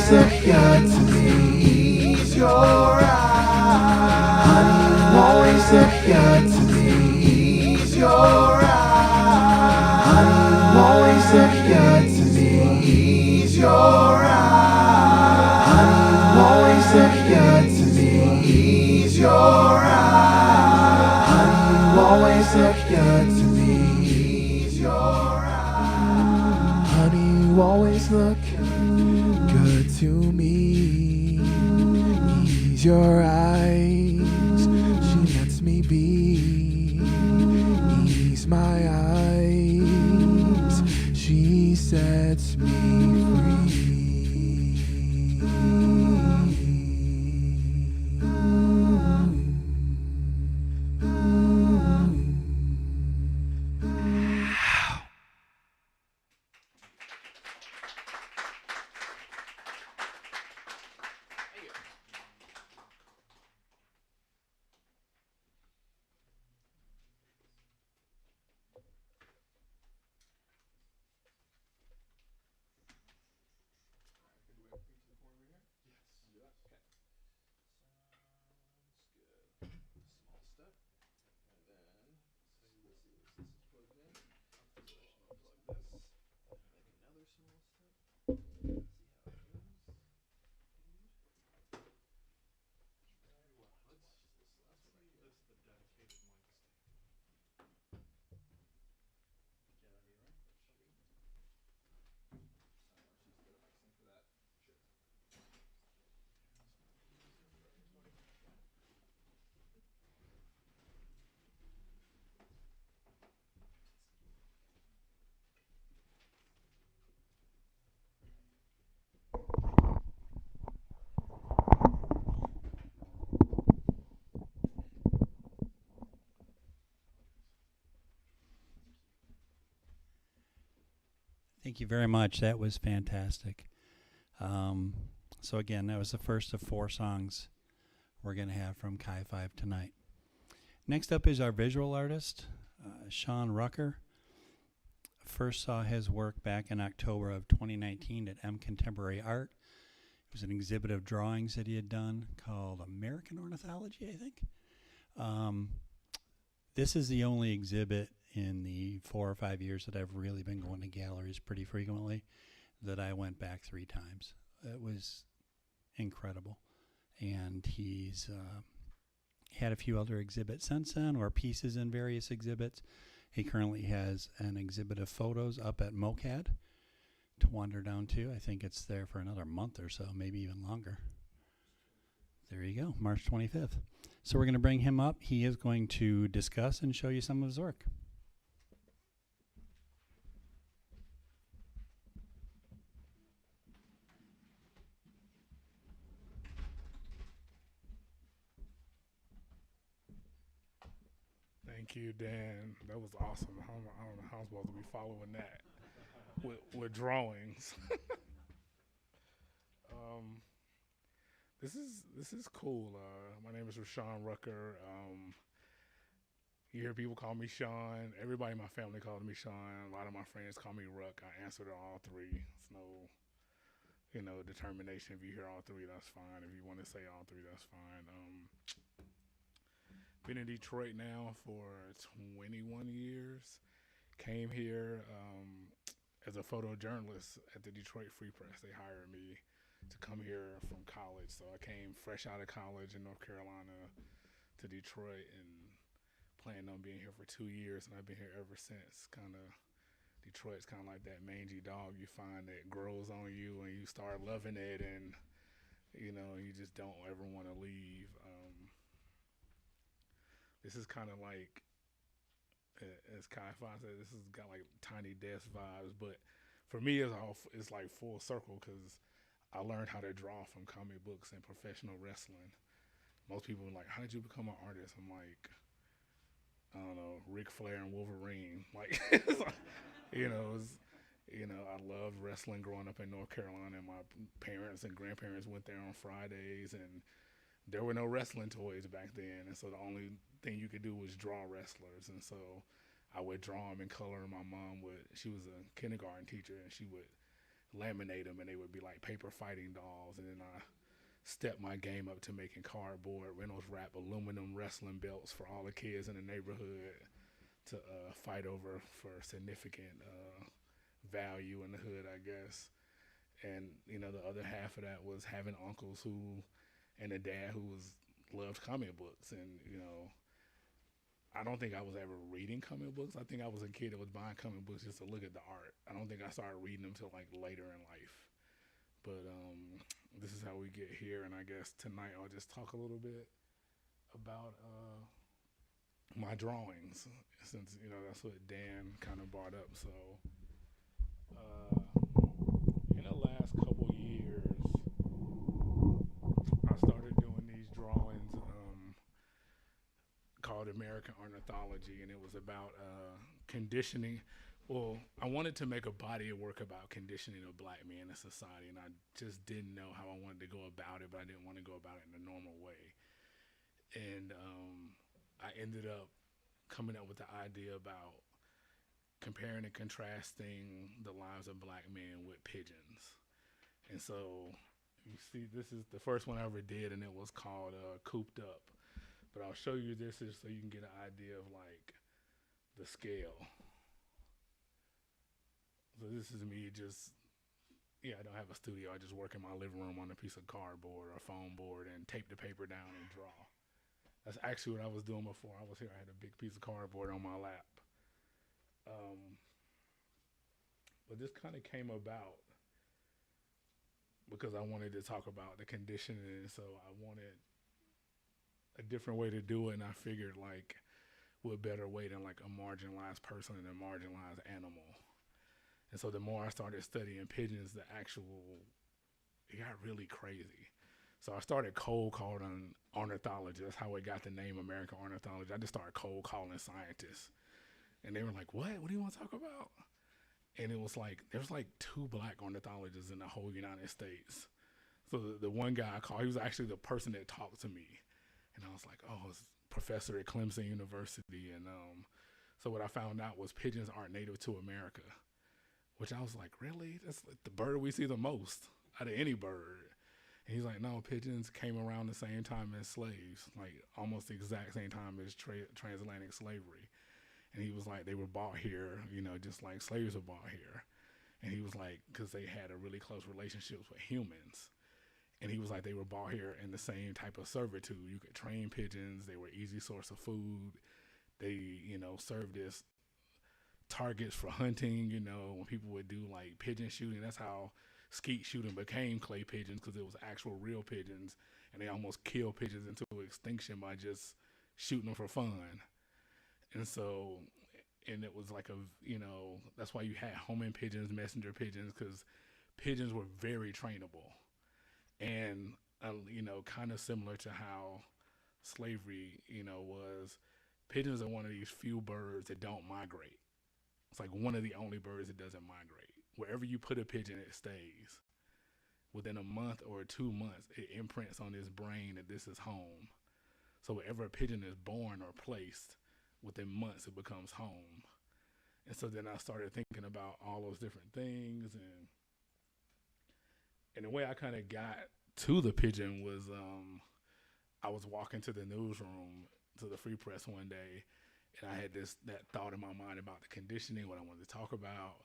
always look good to me. Ease your eyes. Honey, you always look good to me. Ease your eyes. Honey, you always look good to me. Ease your eyes. Honey, you always look good to me. Ease your eyes. Honey, you always look good to me. Ease your eyes. Honey, you always look good to me. Ease your eyes. She lets me be. Ease my eyes. She sets me free. Thank you very much. That was fantastic. So again, that was the first of 4 songs we're going to have from Ki5 tonight. Next up is our visual artist, Shaun Rucker. First saw his work back in October of 2019 at M Contemporary Art. It was an exhibit of drawings that he had done called American Ornithology, I think. This is the only exhibit in the 4 or 5 years that I've really been going to galleries pretty frequently that I went back 3 times. It was incredible. And he's had a few other exhibits since then, or pieces in various exhibits. He currently has an exhibit of photos up at MoCAD to wander down to. I think it's there for another month or so, maybe even longer. There you go, March 25th. So we're going to bring him up. He is going to discuss and show you some of his work. Thank you, Dan. That was awesome. I don't know how I'm supposed to be following that with drawings. This is cool. My name is Shaun Rucker. You hear people call me Shaun. Everybody in my family calls me Shaun. A lot of my friends call me Ruck. I answer to all 3. It's no, determination. If you hear all 3, that's fine. If you want to say all 3, that's fine. Been in Detroit now for 21 years. Came here as a photojournalist at the Detroit Free Press. They hired me to come here from college. So I came fresh out of college in North Carolina to Detroit and planned on being here for 2 years. And I've been here ever since. Detroit's kind of like that mangy dog you find that grows on you and you start loving it, and you just don't ever want to leave. This is kind of like, as Ki5 said, this has got like Tiny Desk vibes, but for me it's like full circle because I learned how to draw from comic books and professional wrestling. Most people are like, how did you become an artist? I'm like, I don't know, Ric Flair and Wolverine. Like, I loved wrestling growing up in North Carolina. My parents and grandparents went there on Fridays, and there were no wrestling toys back then. And so the only thing you could do was draw wrestlers. And so I would draw them in color. My mom she was a kindergarten teacher, and she would laminate them, and they would be like paper fighting dolls. And then I stepped my game up to making cardboard Reynolds wrap aluminum wrestling belts for all the kids in the neighborhood to fight over for significant value in the hood, I guess. And the other half of that was having uncles who and a dad who loved comic books. And I don't think I was ever reading comic books. I think I was a kid that was buying comic books just to look at the art. I don't think I started reading them till like later in life. But this is how we get here, and I guess tonight I'll just talk a little bit about my drawings, since that's what Dan kind of brought up. So in the last couple years, I started doing these drawings called American Ornithology, and it was about conditioning. Well, I wanted to make a body of work about conditioning of black men in society, and I just didn't know how I wanted to go about it, but I didn't want to go about it in a normal way. And I ended up coming up with the idea about comparing and contrasting the lives of black men with pigeons. And so you see, this is the first one I ever did, and it was called Cooped Up. But I'll show you this just so you can get an idea of like the scale. So this is me I don't have a studio. I just work in my living room on a piece of cardboard or foam board and tape the paper down and draw. That's actually what I was doing before I was here. I had a big piece of cardboard on my lap. But this kind of came about because I wanted to talk about the conditioning, and so I wanted a different way to do it, and I figured like what better way than like a marginalized person and a marginalized animal. And so the more I started studying pigeons, it got really crazy. So I started cold calling ornithologists. That's how it got the name American Ornithology. I just started cold calling scientists. And they were like, what do you want to talk about? And it was like, there's like 2 black ornithologists in the whole United States. So the one guy I called, he was actually the person that talked to me. And I was like, oh, it's a professor at Clemson University. And so what I found out was pigeons aren't native to America, which I was like, really? That's like the bird we see the most out of any bird. And he's like, no, pigeons came around the same time as slaves, like almost the exact same time as transatlantic slavery. And he was like, they were bought here, just like slaves were bought here. And he was like, because they had a really close relationships with humans. And he was like, they were bought here in the same type of servitude. You could train pigeons. They were easy source of food. They, served as targets for hunting. When people would do like pigeon shooting, that's how skeet shooting became clay pigeons, because it was actual real pigeons. And they almost killed pigeons into extinction by just shooting them for fun. And so, and it was like that's why you had homing pigeons, messenger pigeons, because pigeons were very trainable. And, kind of similar to how slavery, was, pigeons are one of these few birds that don't migrate. It's like one of the only birds that doesn't migrate. Wherever you put a pigeon, it stays. Within a month or 2 months, it imprints on its brain that this is home. So wherever a pigeon is born or placed, within months it becomes home. And so then I started thinking about all those different things, and the way I kind of got to the pigeon was I was walking to the newsroom, to the Free Press one day, and I had that thought in my mind about the conditioning, what I wanted to talk about.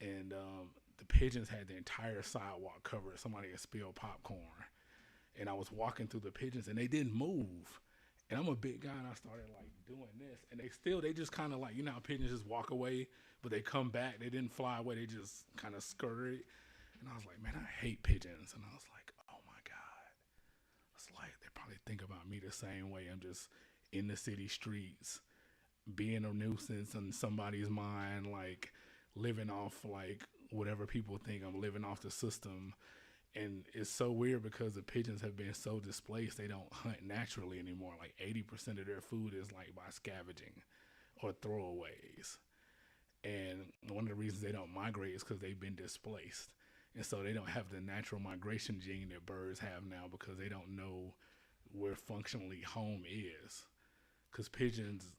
And the pigeons had the entire sidewalk covered. Somebody had spilled popcorn. And I was walking through the pigeons, and they didn't move. And I'm a big guy, and I started like doing this. And they just kind of like, how pigeons just walk away, but they come back. They didn't fly away. They just kind of scurried. And I was like, man, I hate pigeons. And I was like, oh my God. It's like, they probably think about me the same way. I'm just in the city streets, being a nuisance in somebody's mind, like living off like whatever people think. I'm living off the system. And it's so weird because the pigeons have been so displaced, they don't hunt naturally anymore. Like 80% of their food is like by scavenging or throwaways. And one of the reasons they don't migrate is because they've been displaced. And so they don't have the natural migration gene that birds have now, because they don't know where functionally home is. Because pigeons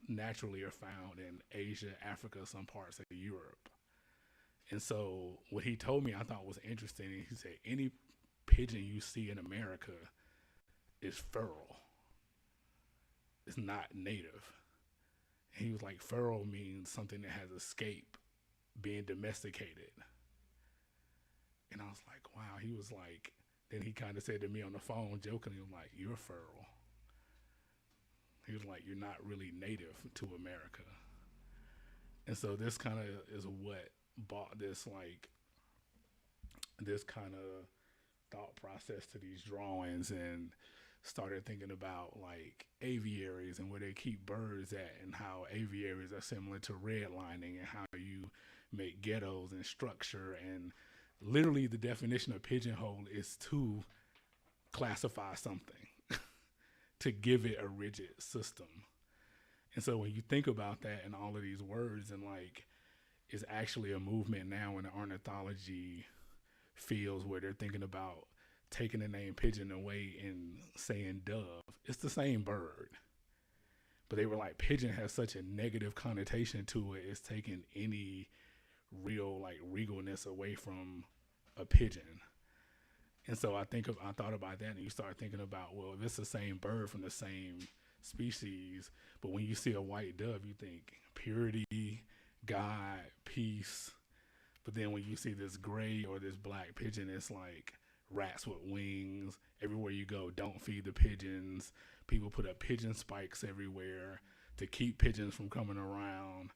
naturally are found in Asia, Africa, some parts of Europe. And so what he told me I thought was interesting. He said any pigeon you see in America is feral. It's not native. And he was like, feral means something that has escaped being domesticated. And I was like, wow. He was like, then he kind of said to me on the phone, jokingly, like, you're feral. He was like, you're not really native to America. And so this kind of is what brought this kind of thought process to these drawings, and started thinking about like aviaries and where they keep birds at, and how aviaries are similar to redlining, and how you make ghettos and structure. And literally the definition of pigeonhole is to classify something, to give it a rigid system. And so when you think about that and all of these words, and like, it's actually a movement now in the ornithology fields where they're thinking about taking the name pigeon away and saying dove. It's the same bird. But they were like, pigeon has such a negative connotation to it. It's taking any real like regalness away from a pigeon. And so I thought about that, and you start thinking about, well, if it's the same bird from the same species, but when you see a white dove, you think purity, God, peace. But then when you see this gray or this black pigeon, it's like rats with wings. Everywhere you go, don't feed the pigeons. People put up pigeon spikes everywhere to keep pigeons from coming around.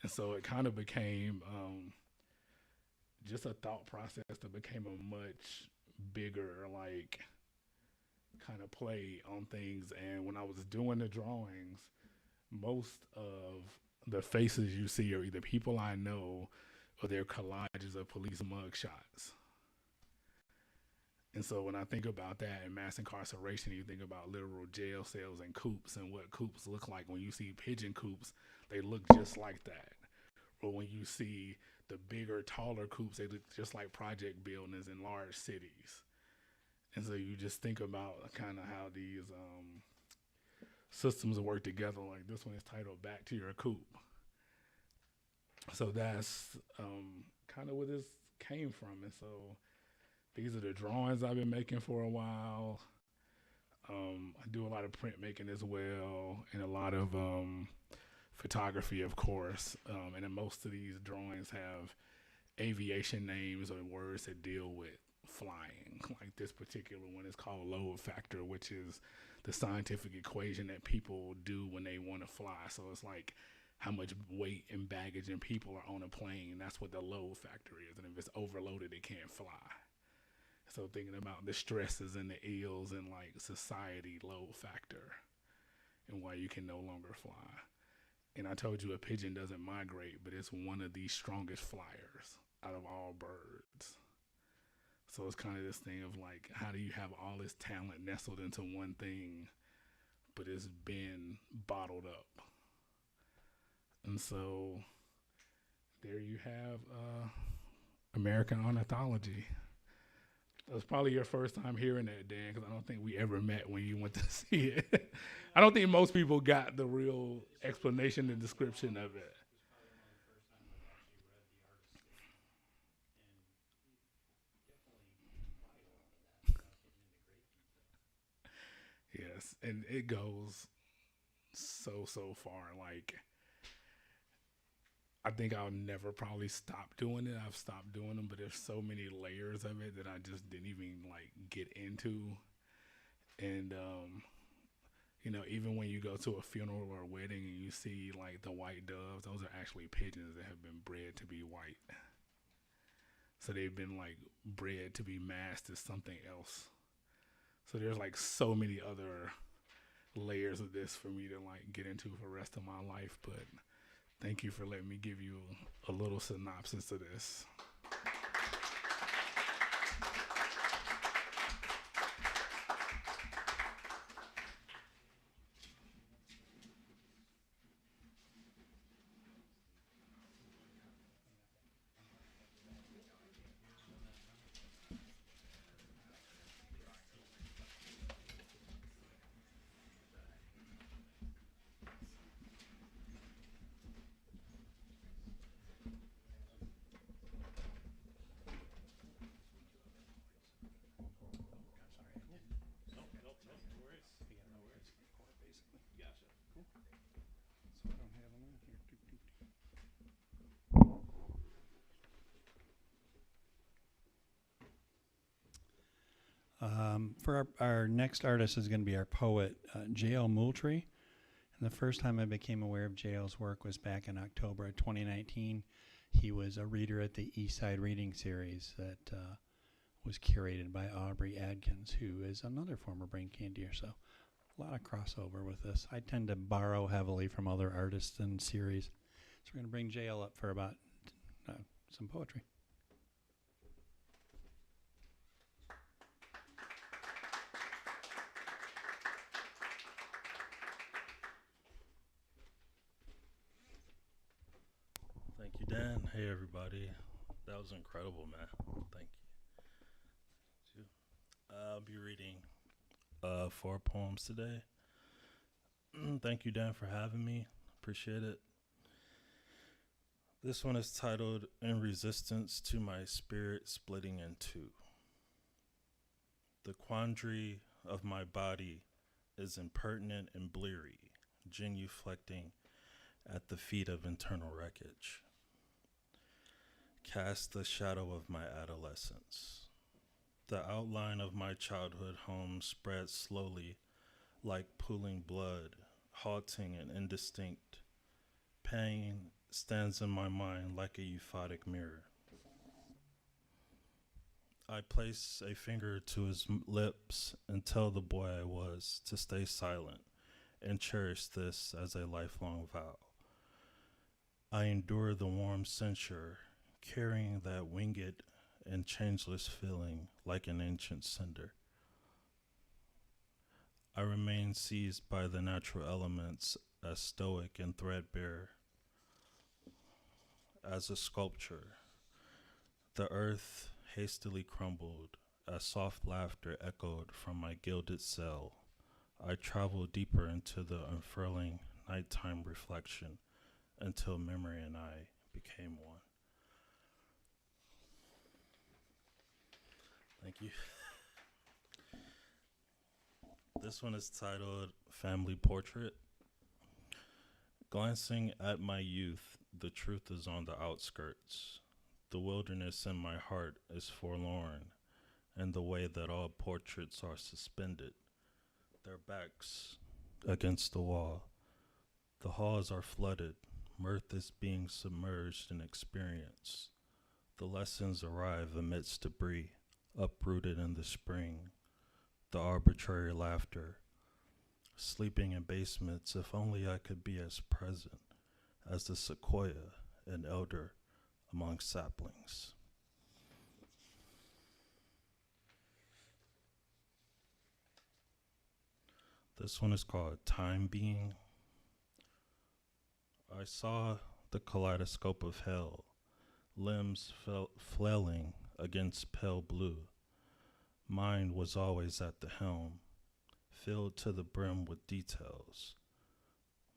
And so it kind of became just a thought process that became a much bigger like kind of play on things. And when I was doing the drawings, most of the faces you see are either people I know or they're collages of police mugshots. And so when I think about that and mass incarceration, you think about literal jail cells and coops, and what coops look like. When you see pigeon coops, they look just like that. Or when you see the bigger, taller coops, they look just like project buildings in large cities. And so you just think about kind of how these systems work together. Like this one is titled Back to Your Coop. So that's kind of where this came from. And so these are the drawings I've been making for a while. I do a lot of printmaking as well, and a lot of photography, of course. And then most of these drawings have aviation names or words that deal with flying. Like this particular one is called load factor, which is the scientific equation that people do when they want to fly. So it's like how much weight and baggage and people are on a plane. That's what the load factor is. And if it's overloaded, it can't fly. So thinking about the stresses and the ills and like society load factor and why you can no longer fly. And I told you a pigeon doesn't migrate, but it's one of the strongest flyers out of all birds. So it's kind of this thing of like, how do you have all this talent nestled into one thing, but it's been bottled up? And so there you have American ornithology. It was probably your first time hearing that, Dan, because I don't think we ever met when you went to see it. I don't think most people got the real explanation and description of it. Yes, and it goes so far. Like, I think I'll never probably stop doing it. I've stopped doing them, but there's so many layers of it that I just didn't even like get into. And you know, even when you go to a funeral or a wedding and you see like the white doves, those are actually pigeons that have been bred to be white. So they've been like bred to be masked as something else. So there's like so many other layers of this for me to like get into for the rest of my life. But thank you for letting me give you a little synopsis of this. For our next artist is going to be our poet, J.L. Moultrie. And the first time I became aware of J.L.'s work was back in October of 2019. He was a reader at the Eastside Reading Series that was curated by Aubrey Adkins, who is another former Brain Candier. So a lot of crossover with this. I tend to borrow heavily from other artists and series. So we're going to bring JL up for about some poetry. Thank you, Dan. Hey, everybody. That was incredible, man. Thank you. I'll be reading 4 poems today. Thank you, Dan, for having me. Appreciate it. This one is titled, In Resistance to My Spirit Splitting in Two. The quandary of my body is impertinent and bleary, genuflecting at the feet of internal wreckage. Cast the shadow of my adolescence. The outline of my childhood home spreads slowly like pooling blood, halting and indistinct. Pain stands in my mind like a euphotic mirror. I place a finger to his lips and tell the boy I was to stay silent and cherish this as a lifelong vow. I endure the warm censure, carrying that winged and changeless feeling like an ancient cinder. I remain seized by the natural elements as stoic and threadbare as a sculpture. The earth hastily crumbled as soft laughter echoed from my gilded cell. I traveled deeper into the unfurling nighttime reflection until memory and I became one. Thank you. This one is titled Family Portrait. Glancing at my youth, the truth is on the outskirts. The wilderness in my heart is forlorn, and the way that all portraits are suspended, their backs against the wall. The halls are flooded, mirth is being submerged in experience. The lessons arrive amidst debris, uprooted in the spring. The arbitrary laughter, sleeping in basements, if only I could be as present as the sequoia and elder among saplings. This one is called Time Being. I saw the kaleidoscope of hell, limbs flailing against pale blue. Mind was always at the helm, filled to the brim with details,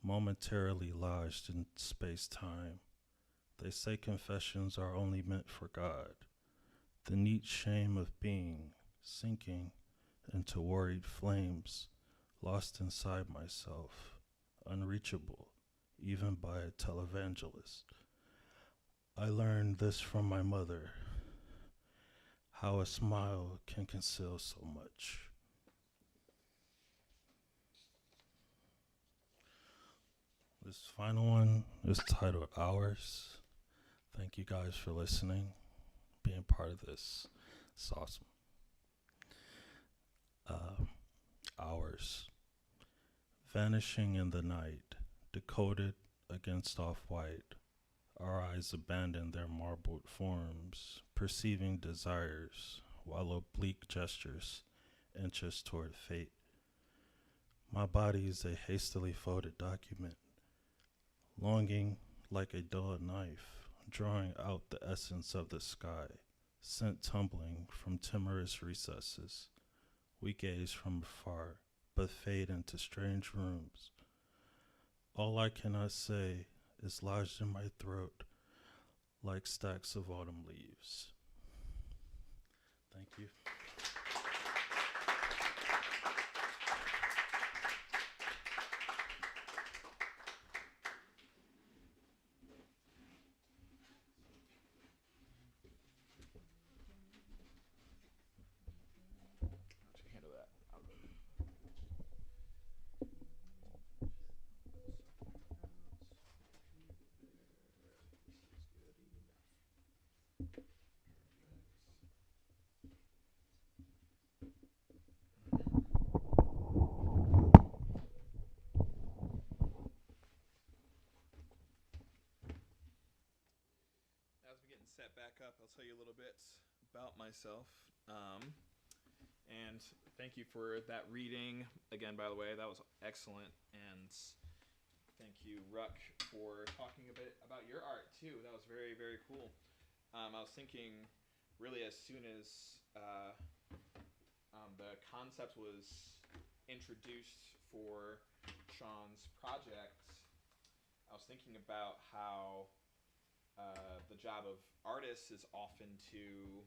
momentarily lodged in space-time. They say confessions are only meant for God. The neat shame of being, sinking into worried flames, lost inside myself, unreachable, even by a televangelist. I learned this from my mother, how a smile can conceal so much. This final one is titled Hours. Thank you guys for listening, being part of this. It's awesome. Hours. Vanishing in the night, decoded against off-white. Our eyes abandon their marbled forms, perceiving desires, while oblique gestures inch us toward fate. My body is a hastily folded document, longing like a dull knife, drawing out the essence of the sky, sent tumbling from timorous recesses. We gaze from afar, but fade into strange rooms. All I cannot say is lodged in my throat like stacks of autumn leaves. Thank you. step back up, I'll tell you a little bit about myself. And thank you for that reading. Again, by the way, that was excellent. And thank you, Ruck, for talking a bit about your art, too. That was very, very cool. I was thinking, really, as soon as the concept was introduced for Shaun's project, I was thinking about how the job of artists is often to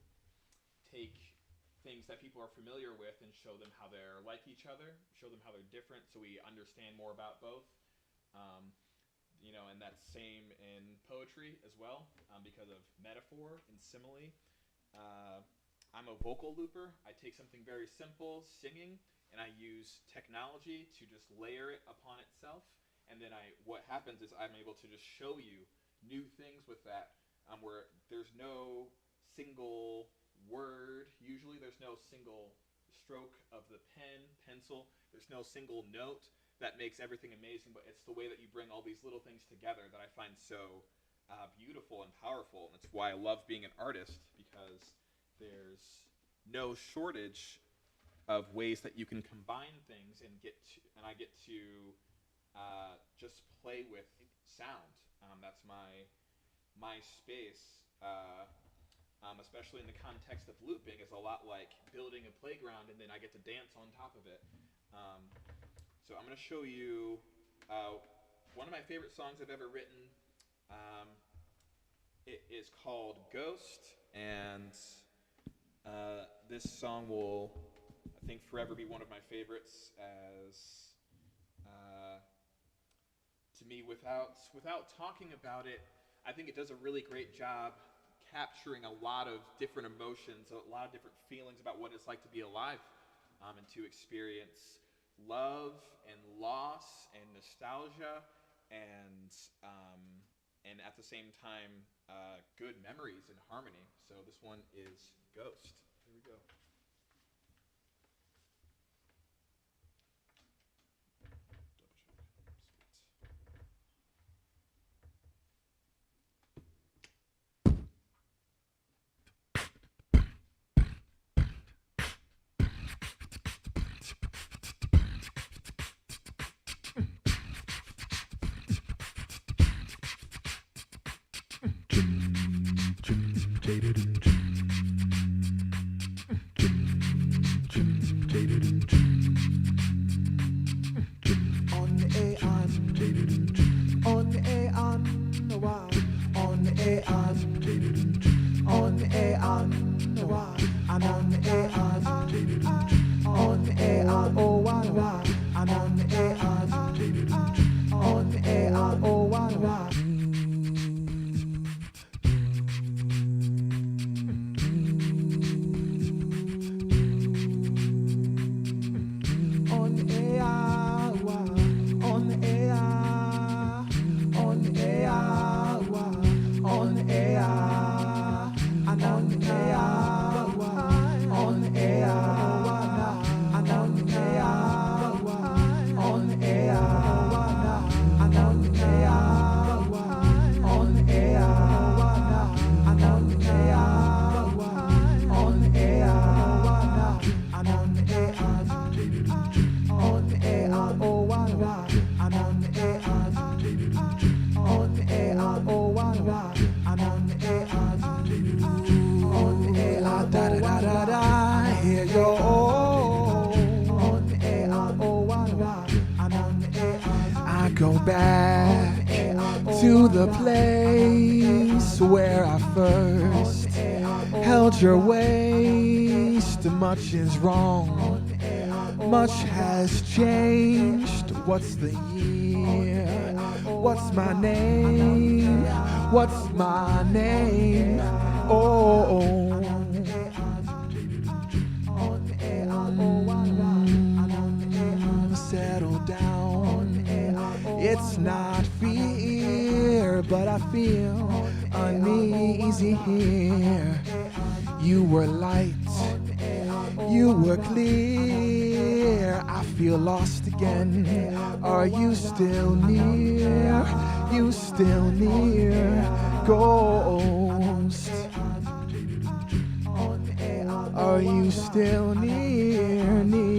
take things that people are familiar with and show them how they're like each other, show them how they're different, so we understand more about both. And that's same in poetry as well, because of metaphor and simile. I'm a vocal looper. I take something very simple, singing, and I use technology to just layer it upon itself. And then what happens is I'm able to just show you new things with that, where there's no single word. Usually there's no single stroke of the pencil. There's no single note that makes everything amazing, but it's the way that you bring all these little things together that I find so beautiful and powerful. And that's why I love being an artist, because there's no shortage of ways that you can combine things and I get to just play with sound. That's my space, especially in the context of looping, is a lot like building a playground, and then I get to dance on top of it. So I'm going to show you one of my favorite songs I've ever written. It is called Ghost, and this song will, I think, forever be one of my favorites, as to me, without talking about it, I think it does a really great job capturing a lot of different emotions, a lot of different feelings about what it's like to be alive, and to experience love and loss and nostalgia, and at the same time good memories and harmony. So this one is Ghost. Here we go. Go back to the place where I first held your waist. Much is wrong, much has changed. What's the year? What's my name? What's my name? Oh. Settle down. It's not fear, but I feel uneasy here. You were light, you were clear. I feel lost again. Are you still near? You still near, ghost? Are you still near, near?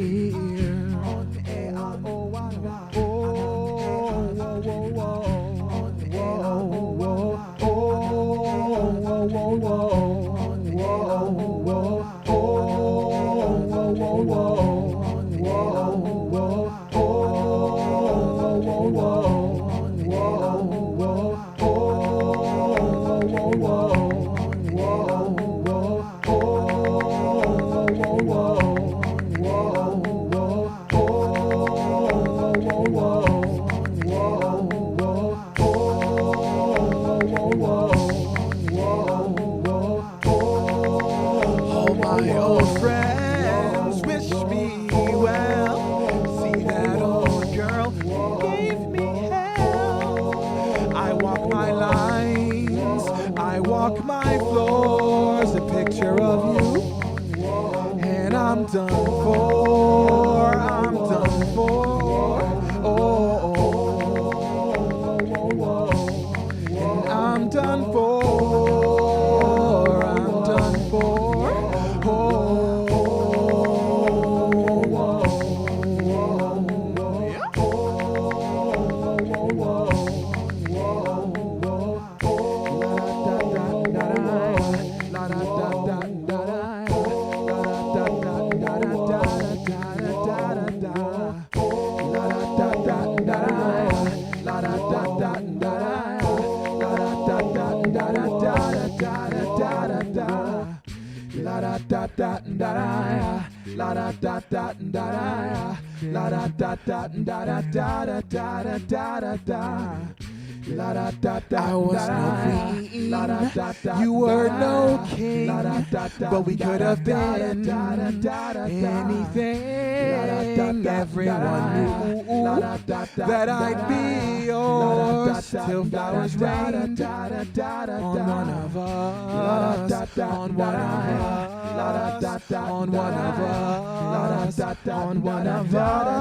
All my old friends wish me well. See that old girl who gave me hell. I walk my lines, I walk my floors, a picture of you, and I'm done for, I'm done for. And I'm done for, I'm done for. I was no queen, you were no king, but we could have been anything. Everyone knew that I'd be yours till flowers rained on one of us, on one of us, on one of us, on one of us, on one of us,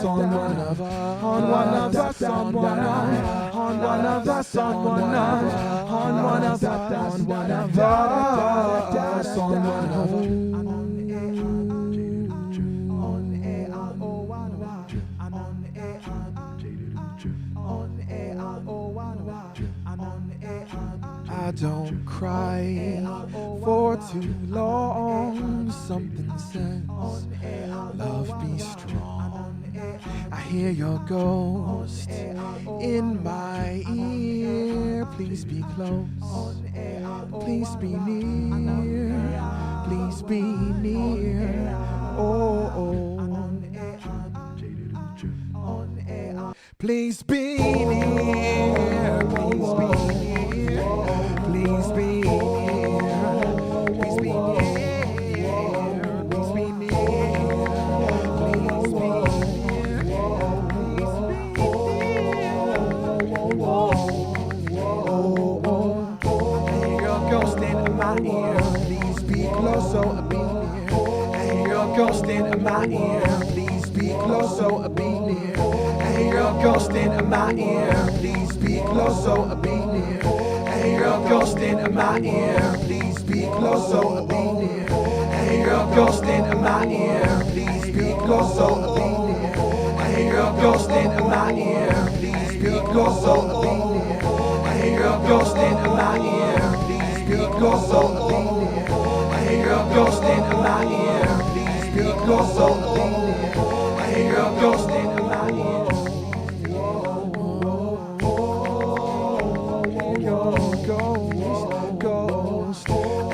on one of us, on one of us. On one of us, on one of us, on one of us, on one of us, on one of I don't cry for too long. Something says, love be strong. I hear your ghost in my ear. Please be close. Please be near. Please be near. Oh, oh. Please be near. Please be near. Please be near. Please be near. Please be near. Please be my ear, please be close, so be near. I hear a ghost in my ear, please be close, so be near. I hear a ghost in my ear, please be close, so be near. I hear a ghost in my ear, please be close, so be near. I hear a ghost in my ear, please be close, so be near. I hear a ghost in my ear, please be close, so be near. I hear a ghost in my ear, please be close, so be near. I hear a ghost in my ear, please be close, so be near. I hear a ghost in my ear. Ghost. I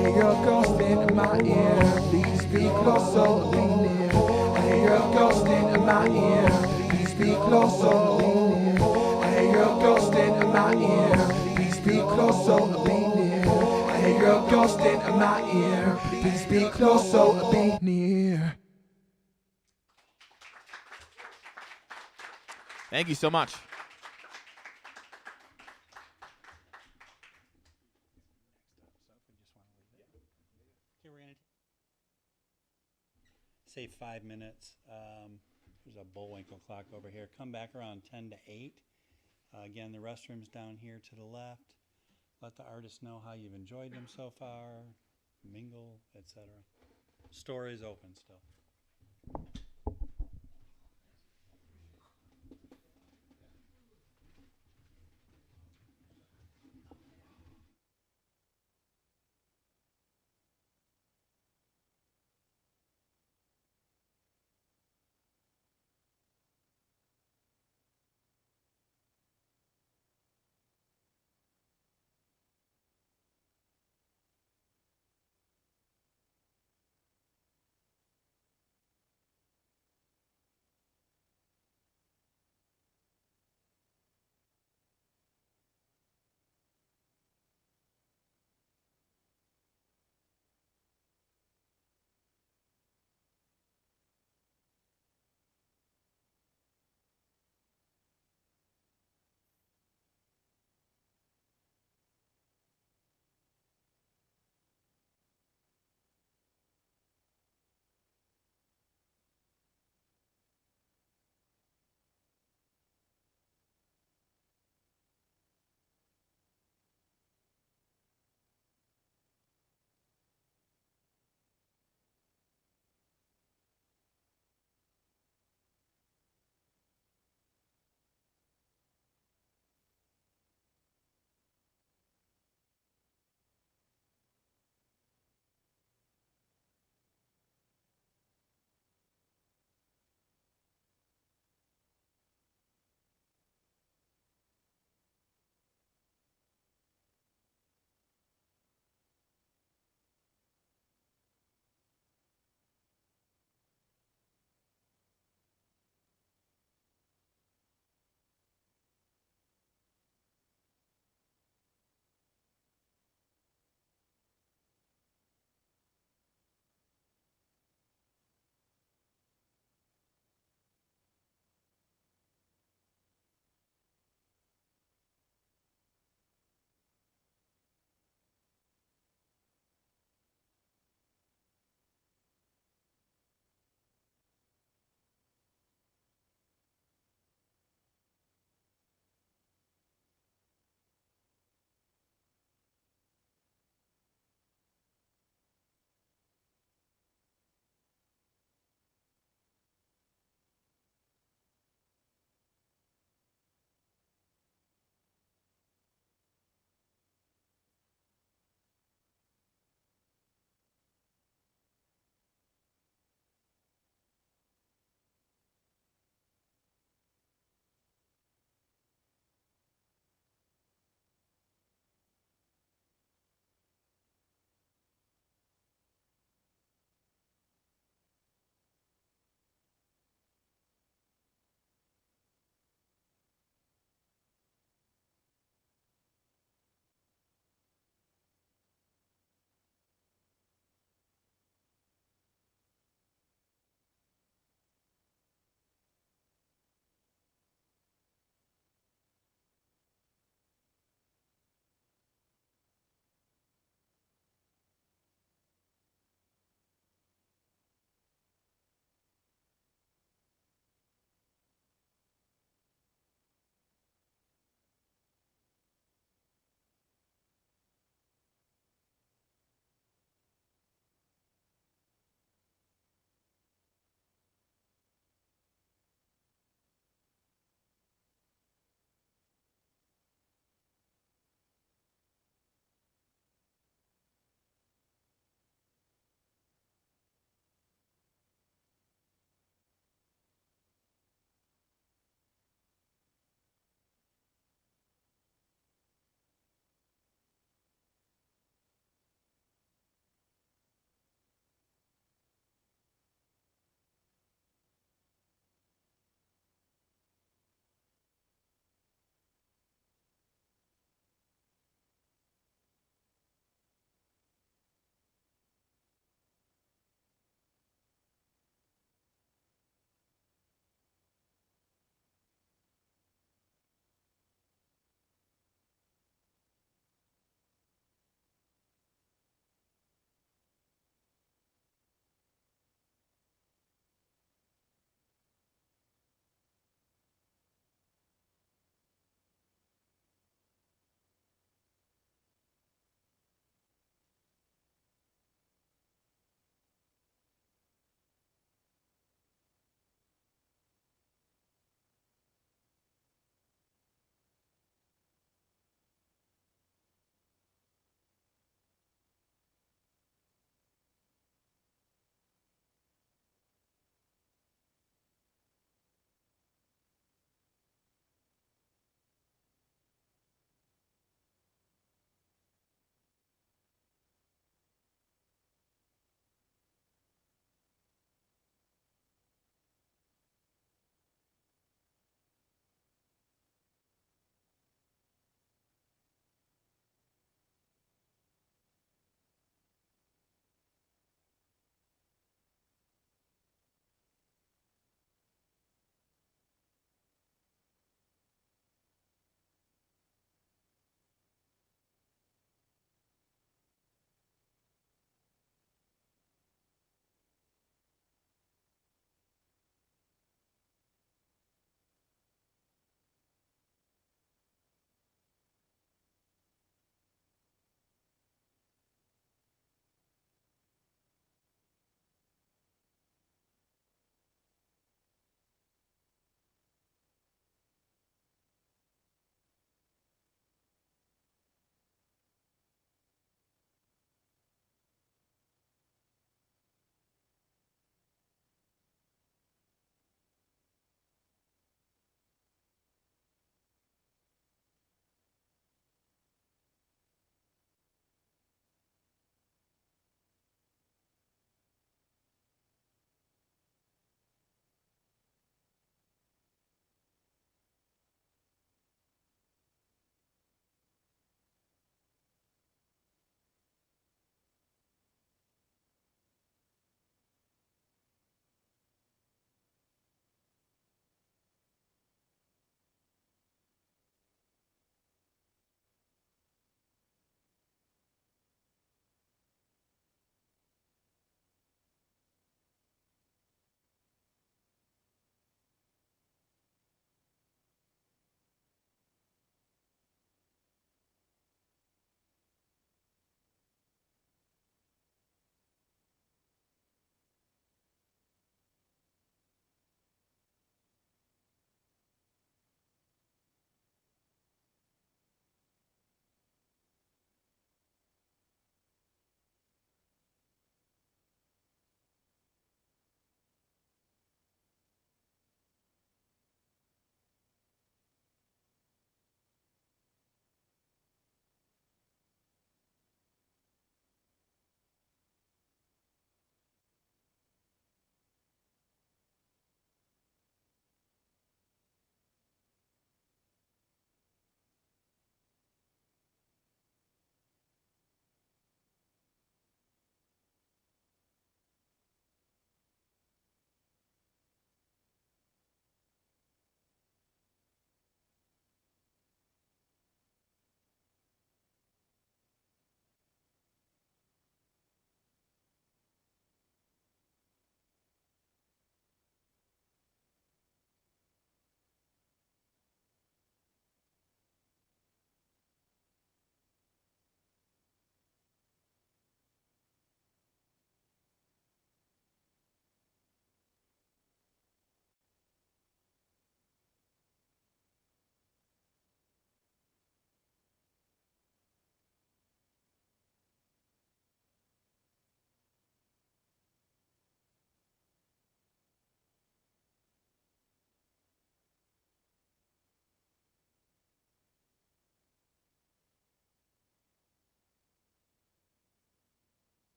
hear a ghost in my ear, please be close, so be near. I hear a ghost in my ear, please be close, so be near. I hear a ghost in my ear, please be close, so be near. I hear a ghost in my ear, please be close, so be near. Thank you so much. Say 5 minutes. There's a Bullwinkle clock over here. Come back around 10 to 8. Again, the restrooms down here to the left. Let the artists know how you've enjoyed them so far, mingle, etc. Store is open still.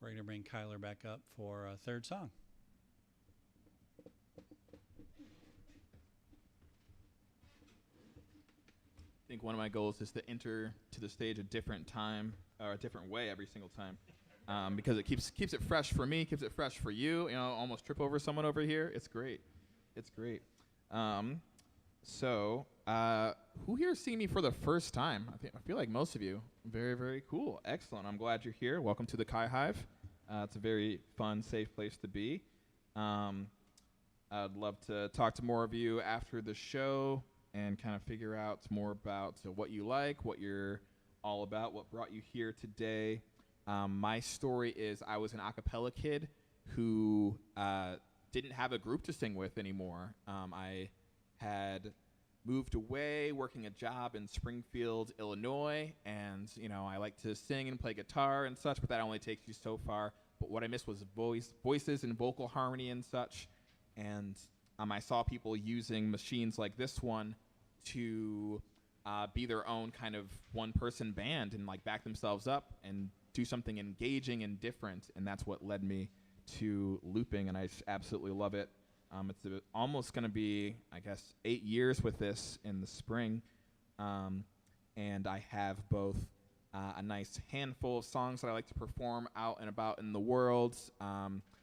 We're going to bring Kyler back up for a third song. I think one of my goals is to enter to the stage a different time or a different way every single time, because it keeps it fresh for me, keeps it fresh for you. You know, almost trip over someone over here. It's great. It's great. So, who here is seeing me for the first time? I feel like most of you. Very, very cool. Excellent. I'm glad you're here. Welcome to the Ki5. It's a very fun, safe place to be. I'd love to talk to more of you after the show and kind of figure out more about what you like, what you're all about, what brought you here today. My story is I was an a cappella kid who didn't have a group to sing with anymore. I had moved away, working a job in Springfield, Illinois, and I like to sing and play guitar and such, but that only takes you so far. But what I missed was voices and vocal harmony and such. And I saw people using machines like this one to be their own kind of one-person band and like back themselves up and do something engaging and different. And that's what led me to looping, and I absolutely love it. It's almost going to be, I guess, 8 years with this in the spring. And I have both a nice handful of songs that I like to perform out and about in the world,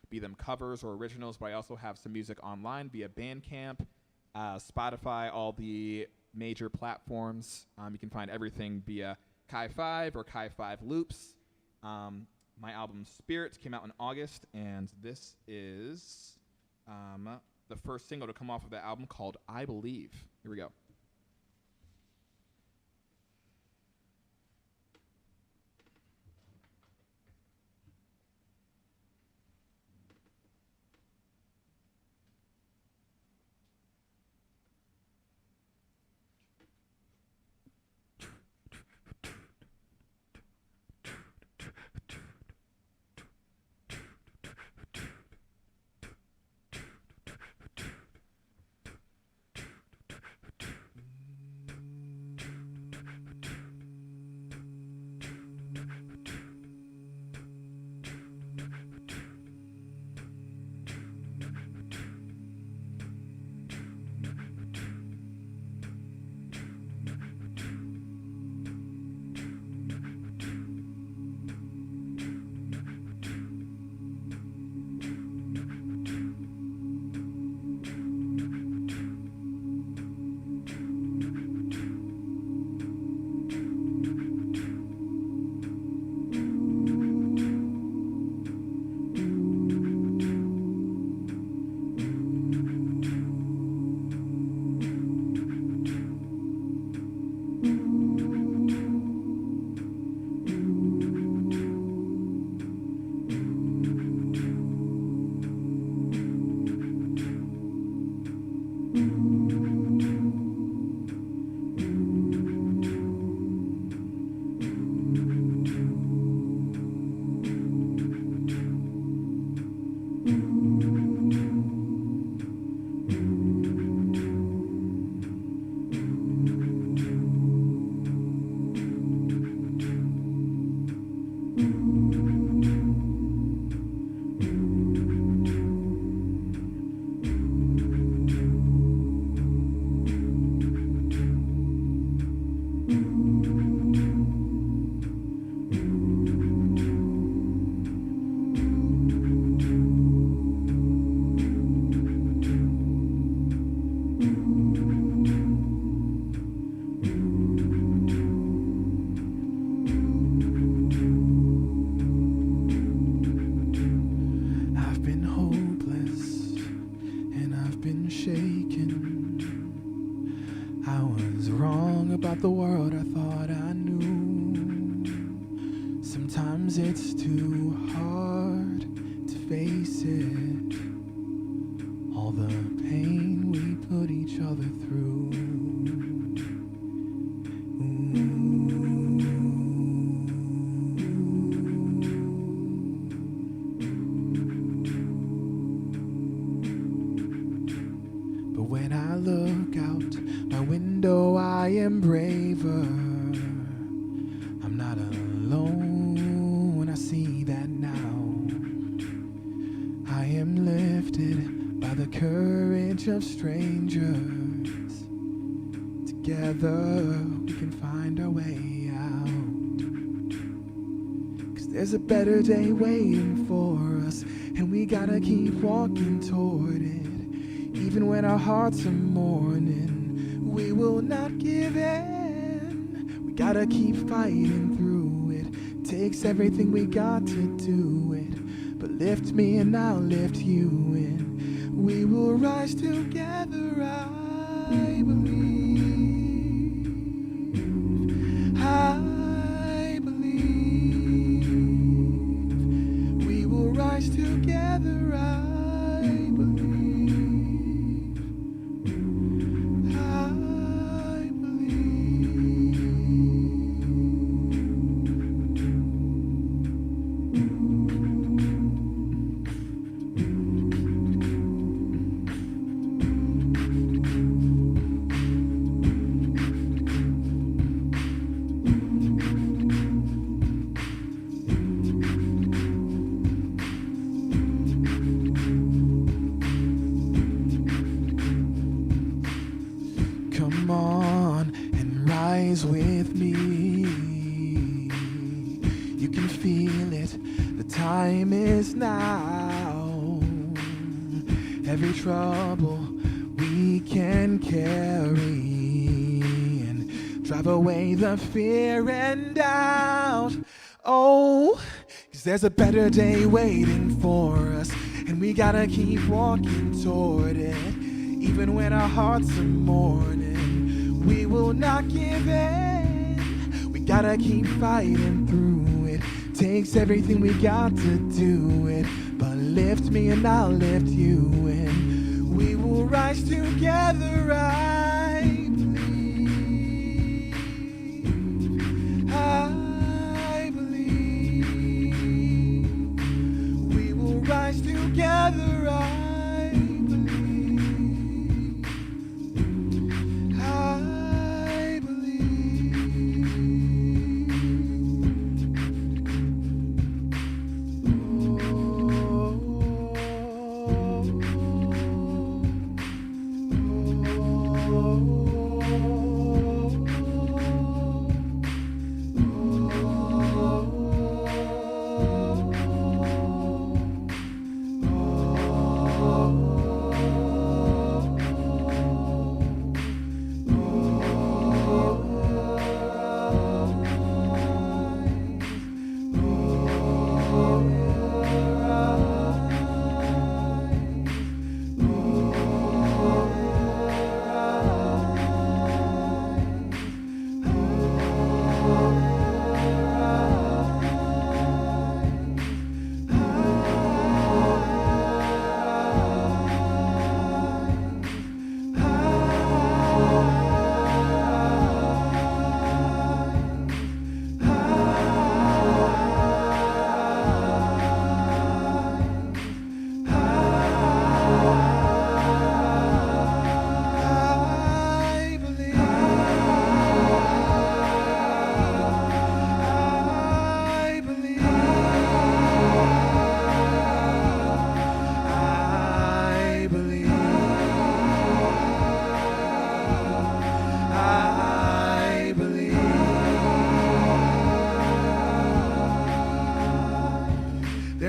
be them covers or originals, but I also have some music online via Bandcamp, Spotify, all the major platforms. You can find everything via Ki5 or Ki5 Loops. My album Spirits came out in August, and this is the first single to come off of that album, called I Believe. Here we go. The world I thought I knew. Sometimes it's too hard to face it, all the pain we put each other through. But when I look out my window, I am braver. I'm not alone, I see that now. courage of strangers. Together we can find our way out. 'Cause there's a better day waiting for us, and we gotta keep walking toward it. Even when our hearts are mourning, we will not give in. We gotta keep fighting through it. Takes everything we got to do it. But lift me and I'll lift you in. We will rise together, I believe. I believe. We will rise together, I believe. I Come on and rise with me. You can feel it, the time is now. Every trouble we can carry and drive away the fear and doubt. Oh, 'cause there's a better day waiting for us, and we gotta keep walking toward it. Even when our hearts are mourning, we will not give in. We gotta keep fighting through it. Takes everything we got to do it. But lift me and I'll lift you in. We will rise together, I believe. I believe. We will rise together, I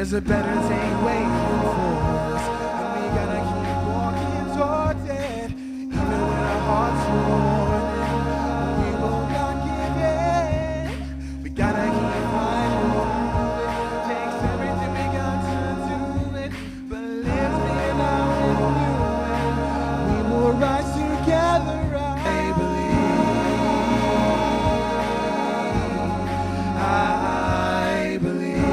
there's a better day waiting for us, and we gotta keep walking towards it. Even when our hearts are mourning, we will not give in. We gotta keep fighting through it. Takes everything we got to do it. But lift me and I'll lift you in. We will rise together, I believe. I believe.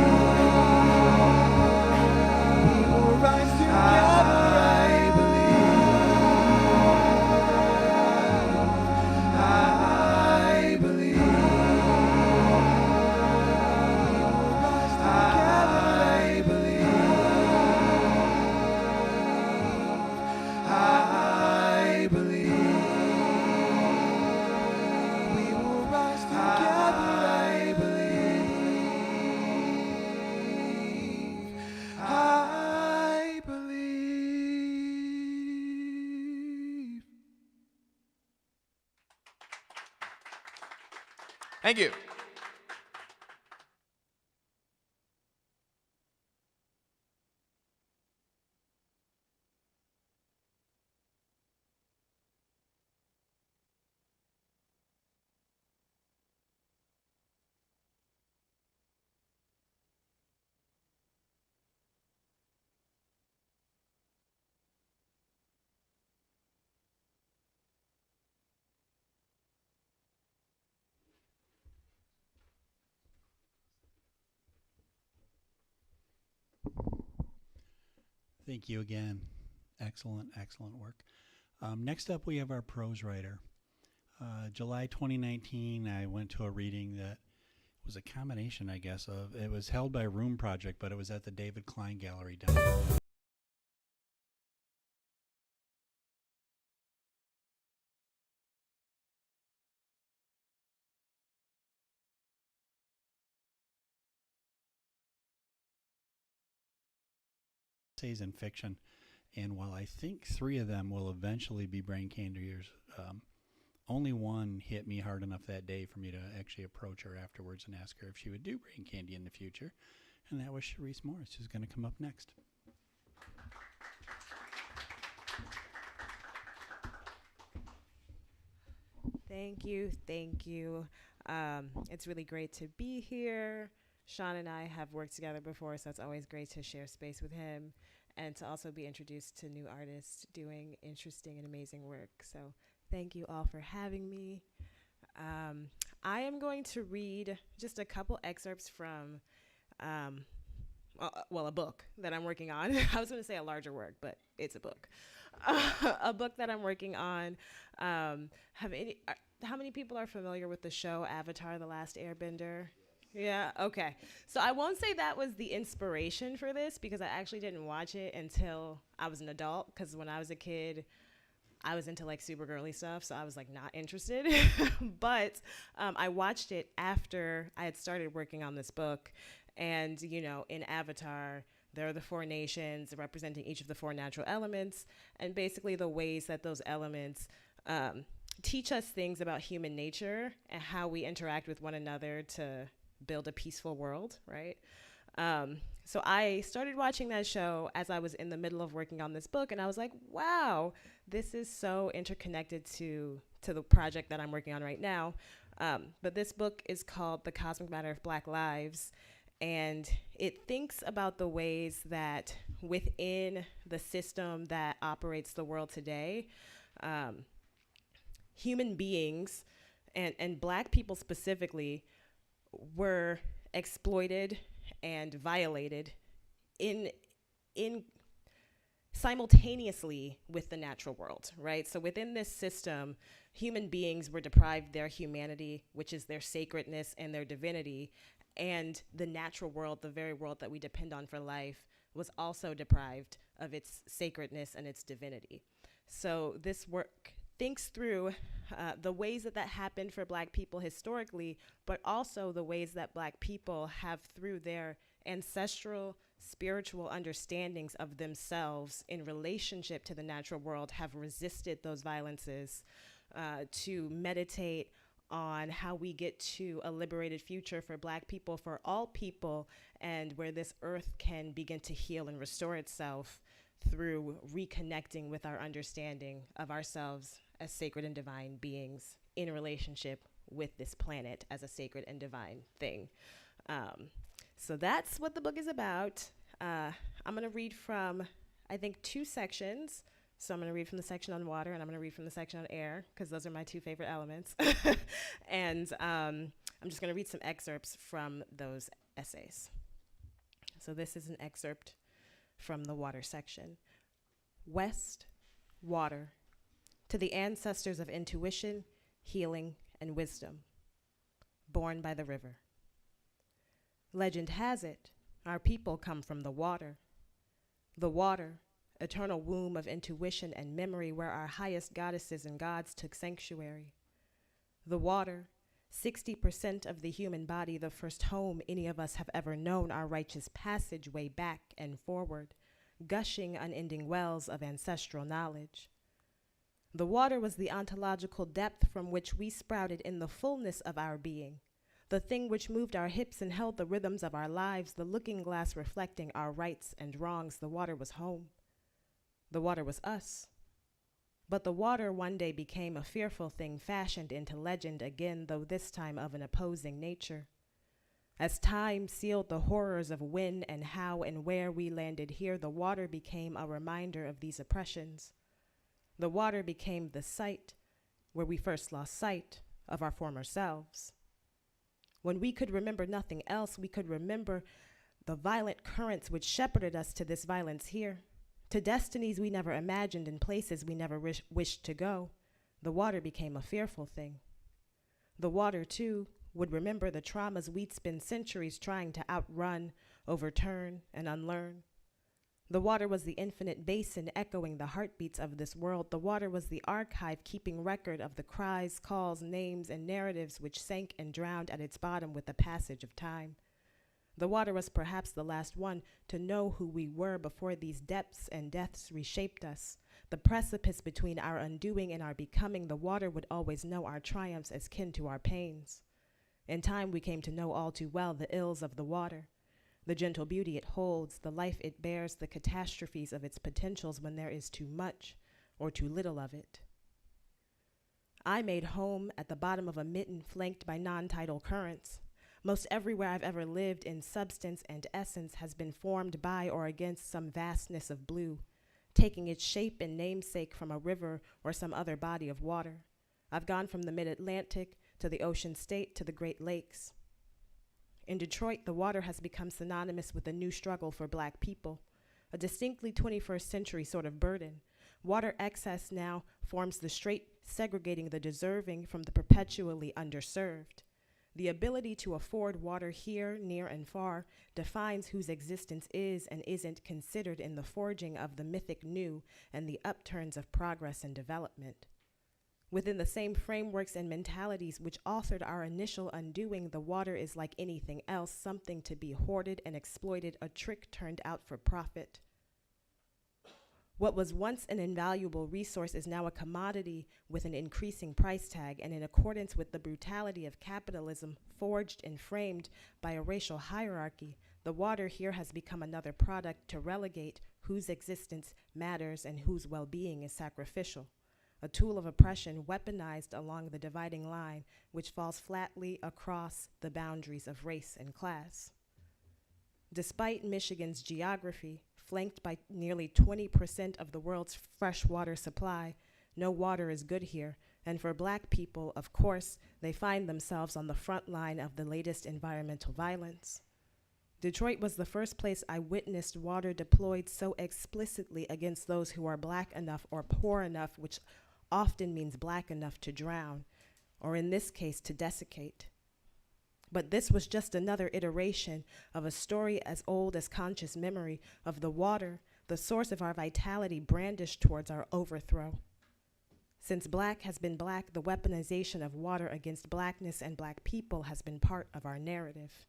Thank you. Thank you again. Excellent, excellent work. Next up, we have our prose writer. July 2019, I went to a reading that was a combination, I guess, of it was held by Room Project, but it was at the David Klein Gallery down. Essays and fiction, and while I think 3 of them will eventually be brain candiers, only one hit me hard enough that day for me to actually approach her afterwards and ask her if she would do brain candy in the future, and that was Cherise Morris, who's going to come up next. Thank you, thank you. It's really great to be here. Shaun and I have worked together before, so it's always great to share space with him and to also be introduced to new artists doing interesting and amazing work. So thank you all for having me. I am going to read just a couple excerpts from, a book that I'm working on. I was going to say a larger work, but it's a book. A book that I'm working on. How many people are familiar with the show Avatar: The Last Airbender? Yeah, okay. So I won't say that was the inspiration for this because I actually didn't watch it until I was an adult, because when I was a kid, I was into like super girly stuff, so I was like not interested. But I watched it after I had started working on this book. And, you know, in Avatar, there are the 4 nations representing each of the 4 natural elements, and basically the ways that those elements teach us things about human nature and how we interact with one another to build a peaceful world, right? So I started watching that show as I was in the middle of working on this book, and I was like, wow, this is so interconnected to the project that I'm working on right now. But this book is called The Cosmic Matter of Black Lives, and it thinks about the ways that within the system that operates the world today, human beings and Black people specifically were exploited and violated in simultaneously with the natural world, right? So within this system, human beings were deprived their humanity, which is their sacredness and their divinity, and the natural world, the very world that we depend on for life, was also deprived of its sacredness and its divinity. So this work thinks through the ways that happened for Black people historically, but also the ways that Black people have, through their ancestral spiritual understandings of themselves in relationship to the natural world, have resisted those violences, to meditate on how we get to a liberated future for Black people, for all people, and where this earth can begin to heal and restore itself through reconnecting with our understanding of ourselves as sacred and divine beings in relationship with this planet as a sacred and divine thing. So that's what the book is about. I'm going to read from, I think, 2 sections. So I'm going to read from the section on water, and I'm going to read from the section on air, because those are my 2 favorite elements. And I'm just going to read some excerpts from those essays. So this is an excerpt from the water section. West, water, to the ancestors of intuition, healing, and wisdom, born by the river. Legend has it, our people come from the water, eternal womb of intuition and memory, where our highest goddesses and gods took sanctuary. The water, 60% of the human body, the first home any of us have ever known, our righteous passageway back and forward, gushing unending wells of ancestral knowledge. The water was the ontological depth from which we sprouted in the fullness of our being, the thing which moved our hips and held the rhythms of our lives, the looking glass reflecting our rights and wrongs. The water was home. The water was us. But the water one day became a fearful thing fashioned into legend again, though this time of an opposing nature. As time sealed the horrors of when and how and where we landed here, the water became a reminder of these oppressions. The water became the site where we first lost sight of our former selves. When we could remember nothing else, we could remember the violent currents which shepherded us to this violence here, to destinies we never imagined and places we never wished to go. The water became a fearful thing. The water, too, would remember the traumas we'd spent centuries trying to outrun, overturn, and unlearn. The water was the infinite basin echoing the heartbeats of this world. The water was the archive keeping record of the cries, calls, names, and narratives which sank and drowned at its bottom with the passage of time. The water was perhaps the last one to know who we were before these depths and deaths reshaped us. The precipice between our undoing and our becoming, the water would always know our triumphs as kin to our pains. In time we came to know all too well the ills of the water, the gentle beauty it holds, the life it bears, the catastrophes of its potentials when there is too much or too little of it. I made home at the bottom of a mitten flanked by non-tidal currents. Most everywhere I've ever lived in substance and essence has been formed by or against some vastness of blue, taking its shape and namesake from a river or some other body of water. I've gone from the mid-Atlantic to the ocean state to the Great Lakes. In Detroit, the water has become synonymous with a new struggle for Black people, a distinctly 21st century sort of burden. Water excess now forms the strait segregating the deserving from the perpetually underserved. The ability to afford water here, near, and far defines whose existence is and isn't considered in the forging of the mythic new and the upturns of progress and development. Within the same frameworks and mentalities which authored our initial undoing, the water is like anything else, something to be hoarded and exploited, a trick turned out for profit. What was once an invaluable resource is now a commodity with an increasing price tag, and in accordance with the brutality of capitalism forged and framed by a racial hierarchy, the water here has become another product to relegate whose existence matters and whose well-being is sacrificial, a tool of oppression weaponized along the dividing line which falls flatly across the boundaries of race and class. Despite Michigan's geography, flanked by nearly 20% of the world's freshwater supply, no water is good here, and for Black people, of course, they find themselves on the front line of the latest environmental violence. Detroit was the first place I witnessed water deployed so explicitly against those who are Black enough or poor enough, which often means Black enough to drown, or in this case, to desiccate. But this was just another iteration of a story as old as conscious memory of the water, the source of our vitality brandished towards our overthrow. Since Black has been Black, the weaponization of water against Blackness and Black people has been part of our narrative.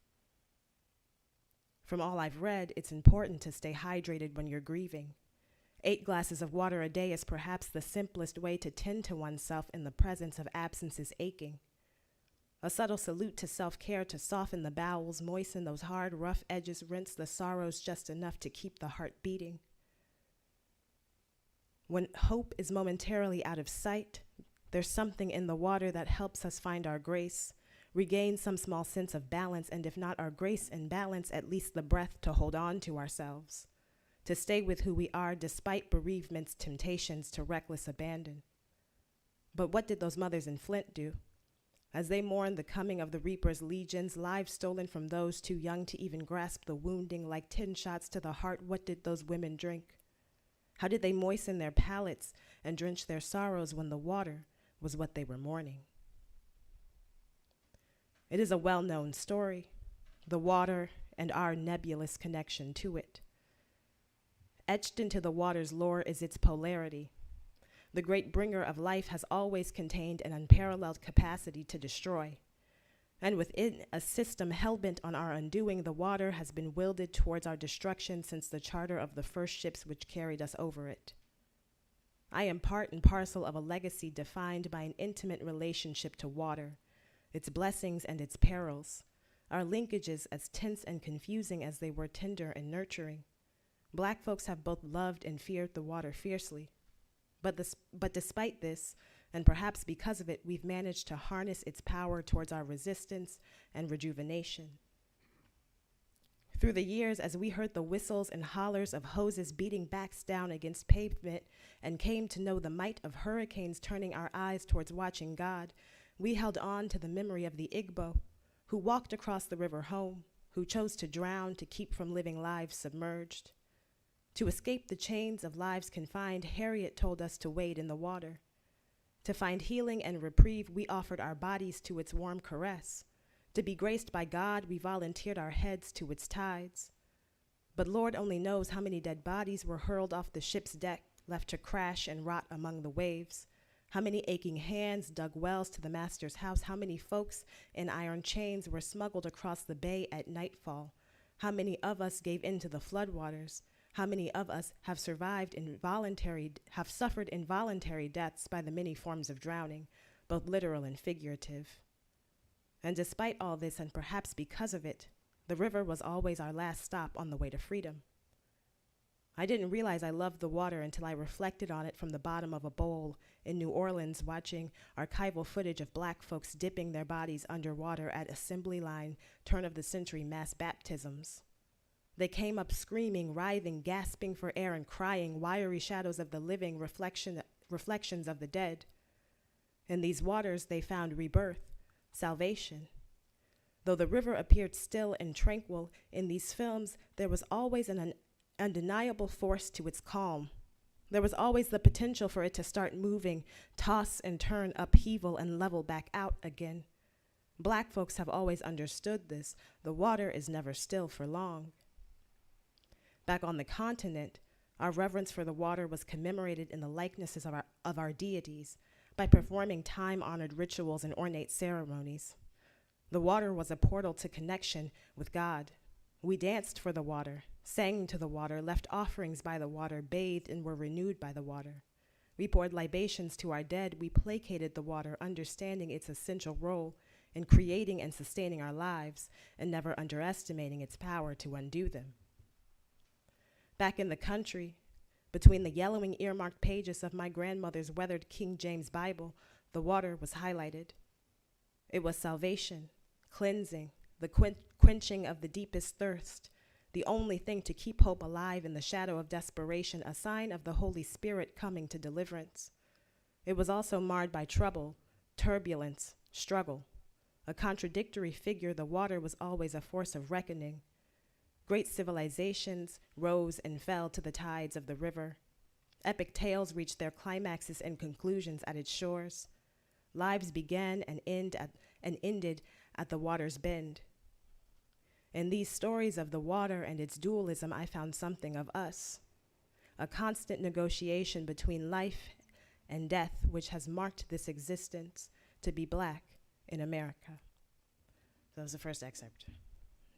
From all I've read, it's important to stay hydrated when you're grieving. 8 glasses of water a day is perhaps the simplest way to tend to oneself in the presence of absence's aching. A subtle salute to self-care to soften the bowels, moisten those hard, rough edges, rinse the sorrows just enough to keep the heart beating. When hope is momentarily out of sight, there's something in the water that helps us find our grace, regain some small sense of balance, and if not our grace and balance, at least the breath to hold on to ourselves, to stay with who we are despite bereavement's temptations to reckless abandon. But what did those mothers in Flint do? As they mourned the coming of the Reaper's legions, lives stolen from those too young to even grasp the wounding like 10 shots to the heart, what did those women drink? How did they moisten their palates and drench their sorrows when the water was what they were mourning? It is a well-known story, the water and our nebulous connection to it. Etched into the water's lore is its polarity. The great bringer of life has always contained an unparalleled capacity to destroy. And within a system hell-bent on our undoing, the water has been wielded towards our destruction since the charter of the first ships which carried us over it. I am part and parcel of a legacy defined by an intimate relationship to water, its blessings and its perils, our linkages as tense and confusing as they were tender and nurturing. Black folks have both loved and feared the water fiercely. But despite this, and perhaps because of it, we've managed to harness its power towards our resistance and rejuvenation. Through the years, as we heard the whistles and hollers of hoses beating backs down against pavement and came to know the might of hurricanes turning our eyes towards watching God, we held on to the memory of the Igbo, who walked across the river home, who chose to drown to keep from living lives submerged. To escape the chains of lives confined, Harriet told us to wade in the water. To find healing and reprieve, we offered our bodies to its warm caress. To be graced by God, we volunteered our heads to its tides. But Lord only knows how many dead bodies were hurled off the ship's deck, left to crash and rot among the waves. How many aching hands dug wells to the master's house? How many folks in iron chains were smuggled across the bay at nightfall? How many of us gave in to the floodwaters? How many of us have suffered involuntary deaths by the many forms of drowning, both literal and figurative? And despite all this, and perhaps because of it, the river was always our last stop on the way to freedom. I didn't realize I loved the water until I reflected on it from the bottom of a bowl in New Orleans, watching archival footage of Black folks dipping their bodies underwater at assembly line turn-of-the-century mass baptisms. They came up screaming, writhing, gasping for air, and crying, wiry shadows of the living, reflections of the dead. In these waters, they found rebirth, salvation. Though the river appeared still and tranquil, in these films, there was always an undeniable force to its calm. There was always the potential for it to start moving, toss and turn, upheaval, and level back out again. Black folks have always understood this. The water is never still for long. Back on the continent, our reverence for the water was commemorated in the likenesses of our deities by performing time-honored rituals and ornate ceremonies. The water was a portal to connection with God. We danced for the water, sang to the water, left offerings by the water, bathed and were renewed by the water. We poured libations to our dead. We placated the water, understanding its essential role in creating and sustaining our lives and never underestimating its power to undo them. Back in the country, between the yellowing earmarked pages of my grandmother's weathered King James Bible, the water was highlighted. It was salvation, cleansing, the quenching of the deepest thirst, the only thing to keep hope alive in the shadow of desperation, a sign of the Holy Spirit coming to deliverance. It was also marred by trouble, turbulence, struggle. A contradictory figure, the water was always a force of reckoning. Great civilizations rose and fell to the tides of the river. Epic tales reached their climaxes and conclusions at its shores. Lives began and ended at the water's bend. In these stories of the water and its dualism, I found something of us, a constant negotiation between life and death, which has marked this existence to be Black in America. That was the first excerpt.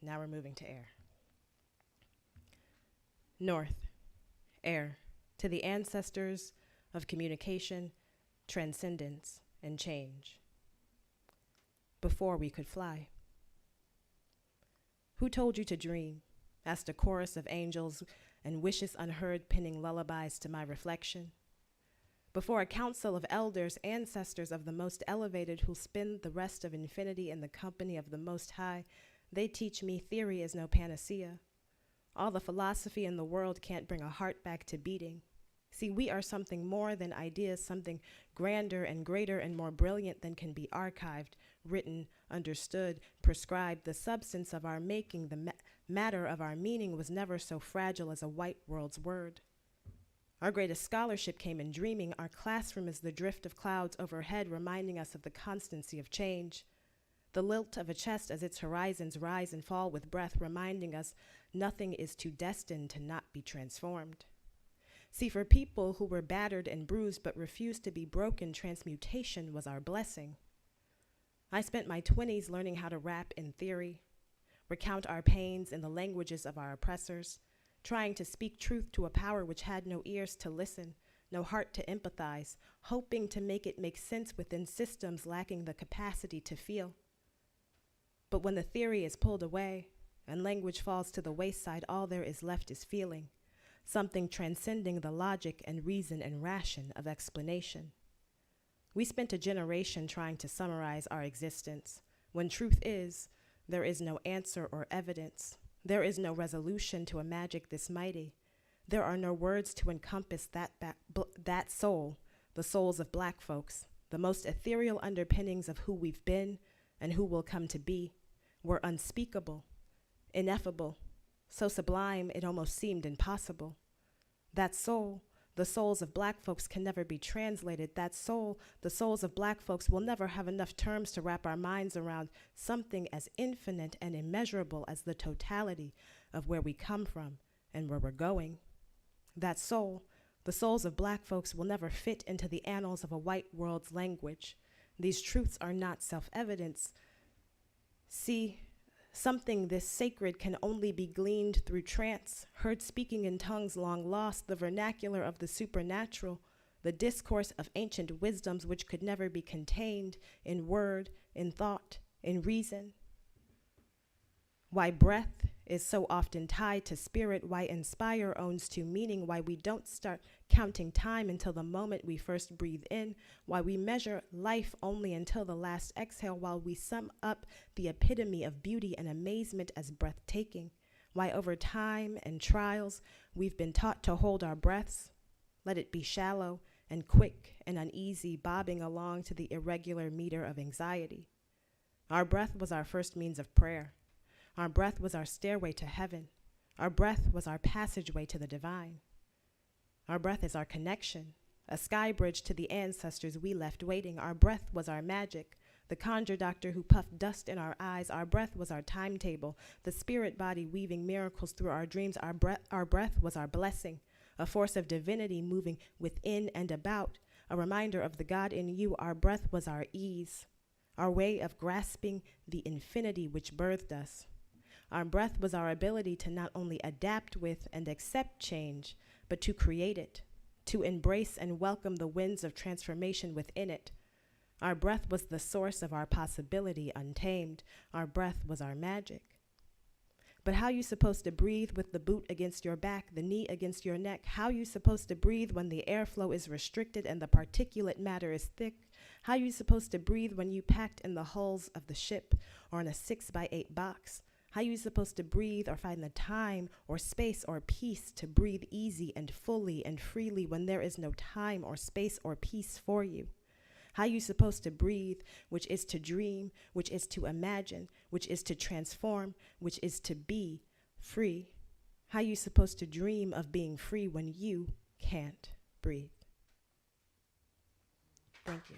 Now we're moving to air. North, air, to the ancestors of communication, transcendence, and change. Before we could fly. Who told you to dream? Asked a chorus of angels and wishes unheard penning lullabies to my reflection. Before a council of elders, ancestors of the most elevated who spend the rest of infinity in the company of the Most High, they teach me theory is no panacea. All the philosophy in the world can't bring a heart back to beating. See, we are something more than ideas, something grander and greater and more brilliant than can be archived, written, understood, prescribed. The substance of our making, the matter of our meaning was never so fragile as a white world's word. Our greatest scholarship came in dreaming. Our classroom is the drift of clouds overhead, reminding us of the constancy of change. The lilt of a chest as its horizons rise and fall with breath, reminding us nothing is too destined to not be transformed. See, for people who were battered and bruised but refused to be broken, transmutation was our blessing. I spent my 20s learning how to rap in theory, recount our pains in the languages of our oppressors, trying to speak truth to a power which had no ears to listen, no heart to empathize, hoping to make it make sense within systems lacking the capacity to feel. But when the theory is pulled away and language falls to the wayside, all there is left is feeling, something transcending the logic and reason and ration of explanation. We spent a generation trying to summarize our existence, when truth is, there is no answer or evidence. There is no resolution to a magic this mighty. There are no words to encompass that soul, the souls of Black folks, the most ethereal underpinnings of who we've been and who will come to be, were unspeakable, ineffable, so sublime it almost seemed impossible. That soul, the souls of Black folks, can never be translated. That soul, the souls of Black folks, will never have enough terms to wrap our minds around something as infinite and immeasurable as the totality of where we come from and where we're going. That soul, the souls of Black folks, will never fit into the annals of a white world's language. These truths are not self-evidence. See, something this sacred can only be gleaned through trance, heard speaking in tongues long lost, the vernacular of the supernatural, the discourse of ancient wisdoms which could never be contained in word, in thought, in reason. Why breath is so often tied to spirit, why inspire owns to meaning, why we don't start counting time until the moment we first breathe in, why we measure life only until the last exhale, while we sum up the epitome of beauty and amazement as breathtaking, why over time and trials we've been taught to hold our breaths, let it be shallow and quick and uneasy, bobbing along to the irregular meter of anxiety. Our breath was our first means of prayer. Our breath was our stairway to heaven. Our breath was our passageway to the divine. Our breath is our connection, a sky bridge to the ancestors we left waiting. Our breath was our magic, the conjure doctor who puffed dust in our eyes. Our breath was our timetable, the spirit body weaving miracles through our dreams. Our breath was our blessing, a force of divinity moving within and about, a reminder of the God in you. Our breath was our ease, our way of grasping the infinity which birthed us. Our breath was our ability to not only adapt with and accept change, but to create it, to embrace and welcome the winds of transformation within it. Our breath was the source of our possibility untamed. Our breath was our magic. But how you supposed to breathe with the boot against your back, the knee against your neck? How you supposed to breathe when the airflow is restricted and the particulate matter is thick? How you supposed to breathe when you packed in the hulls of the ship or in a 6x8 box? How you supposed to breathe or find the time or space or peace to breathe easy and fully and freely when there is no time or space or peace for you? How you supposed to breathe, which is to dream, which is to imagine, which is to transform, which is to be free? How you supposed to dream of being free when you can't breathe? Thank you.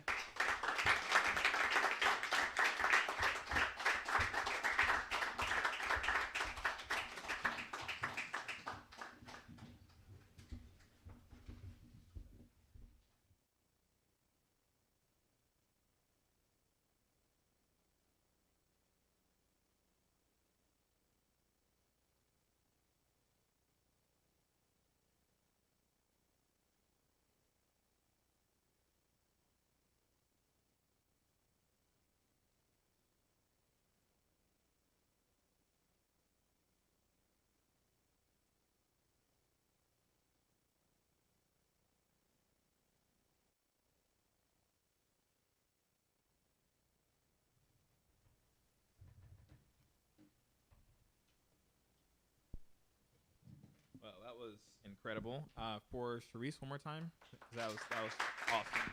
Well, that was incredible. For Cherise, one more time. That was awesome.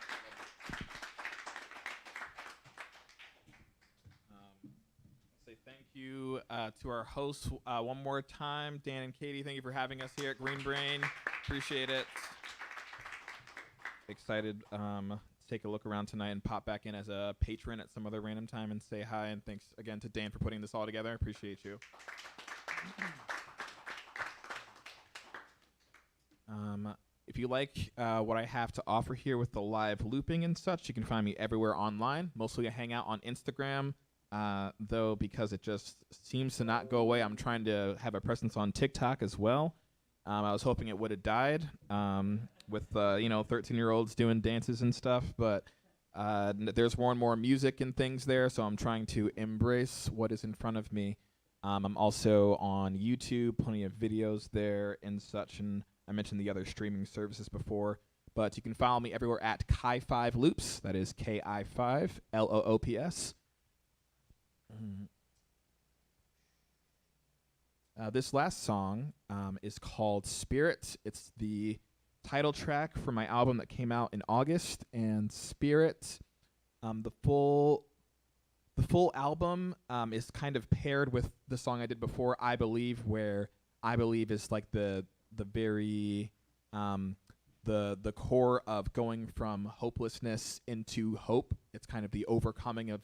Say thank you to our hosts one more time, Dan and Katie. Thank you for having us here at Green Brain. Appreciate it. Excited to take a look around tonight and pop back in as a patron at some other random time and say hi. And thanks again to Dan for putting this all together. Appreciate you. If you like what I have to offer here with the live looping and such, you can find me everywhere online. Mostly I hang out on Instagram, though, because it just seems to not go away. I'm trying to have a presence on TikTok as well. I was hoping it would have died with 13-year-olds doing dances and stuff, but There's more and more music and things there, so I'm trying to embrace what is in front of me. I'm also on YouTube, plenty of videos there and such, and I mentioned the other streaming services before. But you can follow me everywhere at Ki5 Loops. That is Ki5 Loops. This last song is called Spirit. It's the title track for my album that came out in August. And Spirit, the full album is kind of paired with the song I did before, I Believe, where I Believe is like the very the core of going from hopelessness into hope. It's kind of the overcoming of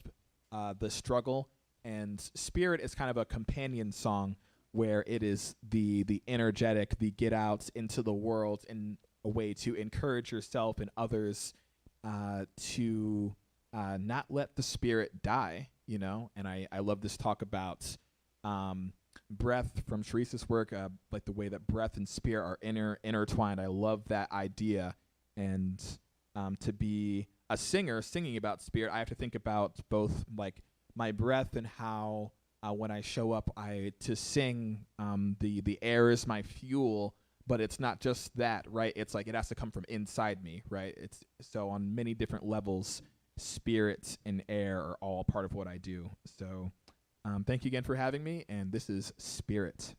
the struggle. And Spirit is kind of a companion song where it is the energetic, the get out into the world in a way to encourage yourself and others to not let the spirit die, you know. And I love this talk about breath from Cherise's work, like the way that breath and spirit are intertwined. I love that idea. And to be a singer singing about spirit, I have to think about both like my breath and how when I show up, to sing, the air is my fuel, but it's not just that, right? It's like it has to come from inside me, right? It's so on many different levels, spirit and air are all part of what I do. So thank you again for having me, and this is Spirit.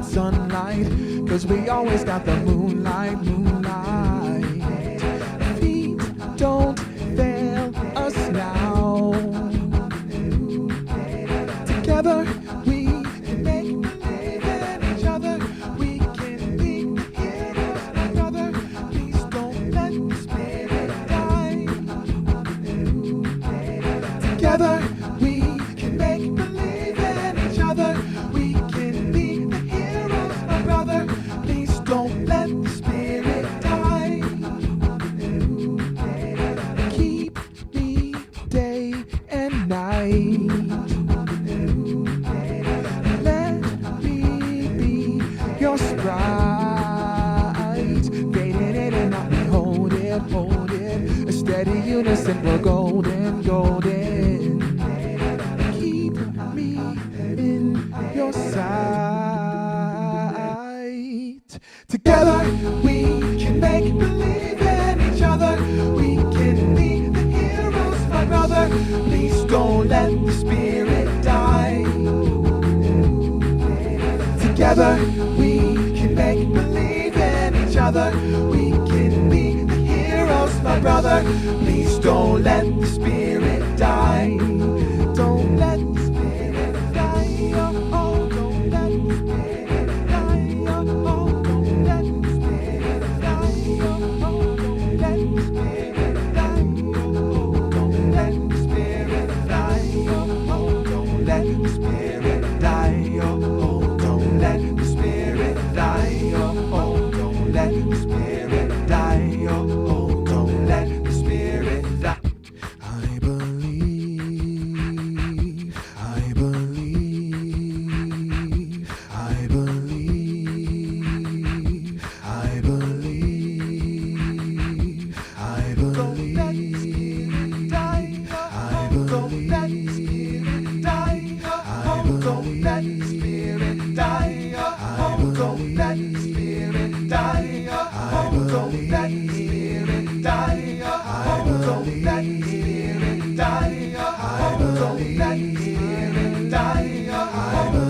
Sunlight, 'cause we always got the moonlight. Feet don't fail us now. Together we can make believe in each other. We can be the heroes, my brother. Please don't let the spirit die. Together we can make believe in each other. We can be the heroes, my brother. Please don't let the spirit die. Keep me day and night. Let me be your sprite. Fading in and out, hold it. A steady unison, we're golden. Keep me in your sight. Together we can make believe in each other. We can be the heroes, my brother. Please don't let the spirit die. Together we can make believe in each other. We can be the heroes, my brother. Please don't let the spirit die. Don't let the spirit die. Oh, don't let the spirit die. Oh, don't let the spirit die. Oh, don't let the spirit die. Oh, don't let the spirit die. Oh, don't let the spirit die. Oh, don't let the spirit die. Oh, don't let the spirit die. Oh, don't let the spirit die. I believe, I believe, I believe, I believe, I believe. Don't let the spirit die. Don't let the spirit die. Don't let the spirit die. Don't let the spirit die. Don't let the spirit die. Don't let the spirit die. Don't let the spirit die.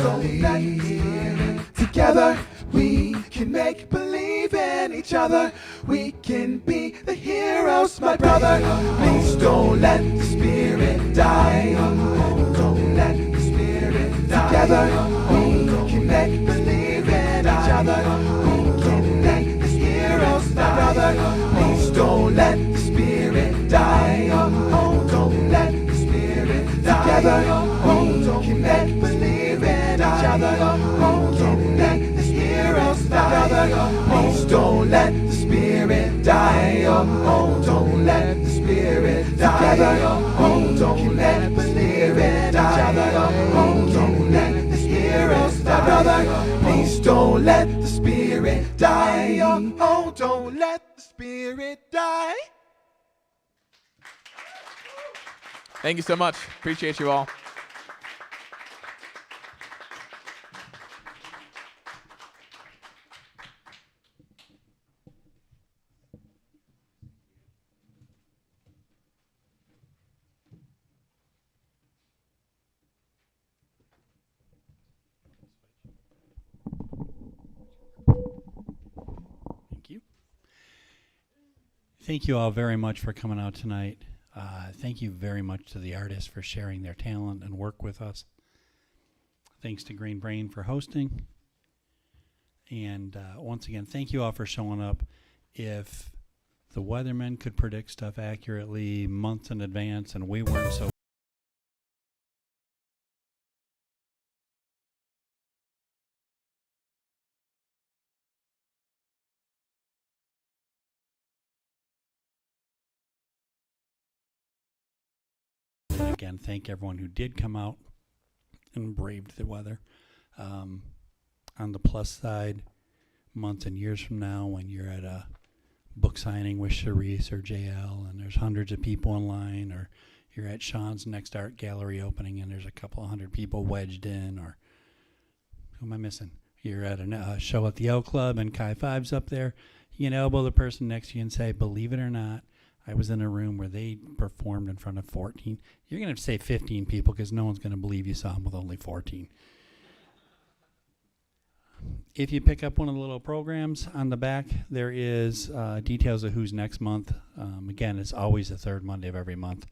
Don't let the spirit. Together we can make believe in each other. We can be the heroes, my brother. Please don't let the spirit die. Don't let the spirit die. Together we can make believe in each other. We can be the heroes, my brother. Please don't let the spirit die. Oh, don't let the spirit die. Together we can make believe in each other. We can be the heroes, my brother. Please don't let the spirit die. Oh, don't let the spirit die. Together we can make believe in each other. Oh, don't let the heroes, my brother. Please don't let the spirit die. Oh, don't let the spirit die. Thank you so much. Appreciate you all. Thank you. Thank you all very much for coming out tonight. Thank you very much to the artists for sharing their talent and work with us. Thanks to Green Brain for hosting. And once again, thank you all for showing up. If the weathermen could predict stuff accurately months in advance and we weren't so again, thank everyone who did come out and braved the weather. On the plus side, months and years from now, when you're at a book signing with Cherise or JL and there's hundreds of people in line, or you're at Shaun's next art gallery opening and there's a couple of hundred people wedged in, or who am I missing? You're at a show at the L Club and Ki5's up there. You can elbow the person next to you and say, believe it or not, I was in a room where they performed in front of 14. You're going to have to say 15 people because no one's going to believe you saw them with only 14. If you pick up one of the little programs on the back, there is details of who's next month. Again, it's always the third Monday of every month.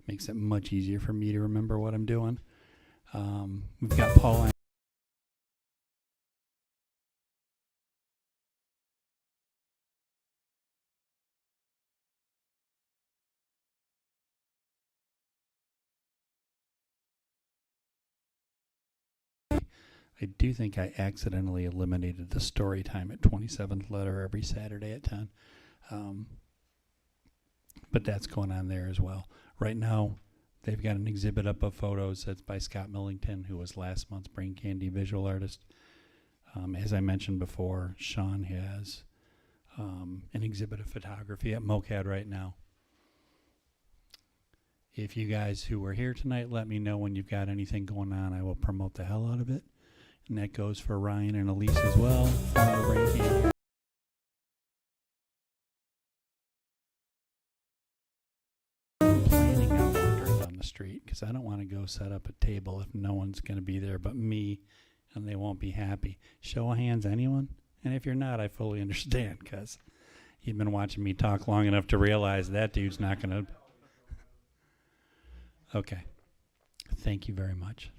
Makes it much easier for me to remember what I'm doing. We've got Paul. I do think I accidentally eliminated the story time at 27th letter every Saturday at 10. But that's going on there as well. Right now, they've got an exhibit up of photos that's by Scott Millington, who was last month's Brain Candy visual artist. As I mentioned before, Shaun has an exhibit of photography at MoCAD right now. If you guys who were here tonight, let me know when you've got anything going on. I will promote the hell out of it. And that goes for Ryan and Elise as well. street because I don't want to go set up a table if no one's going to be there but me, and they won't be happy. Show of hands, anyone? And if you're not, I fully understand because you've been watching me talk long enough to realize that dude's not going to. Okay. Thank you very much.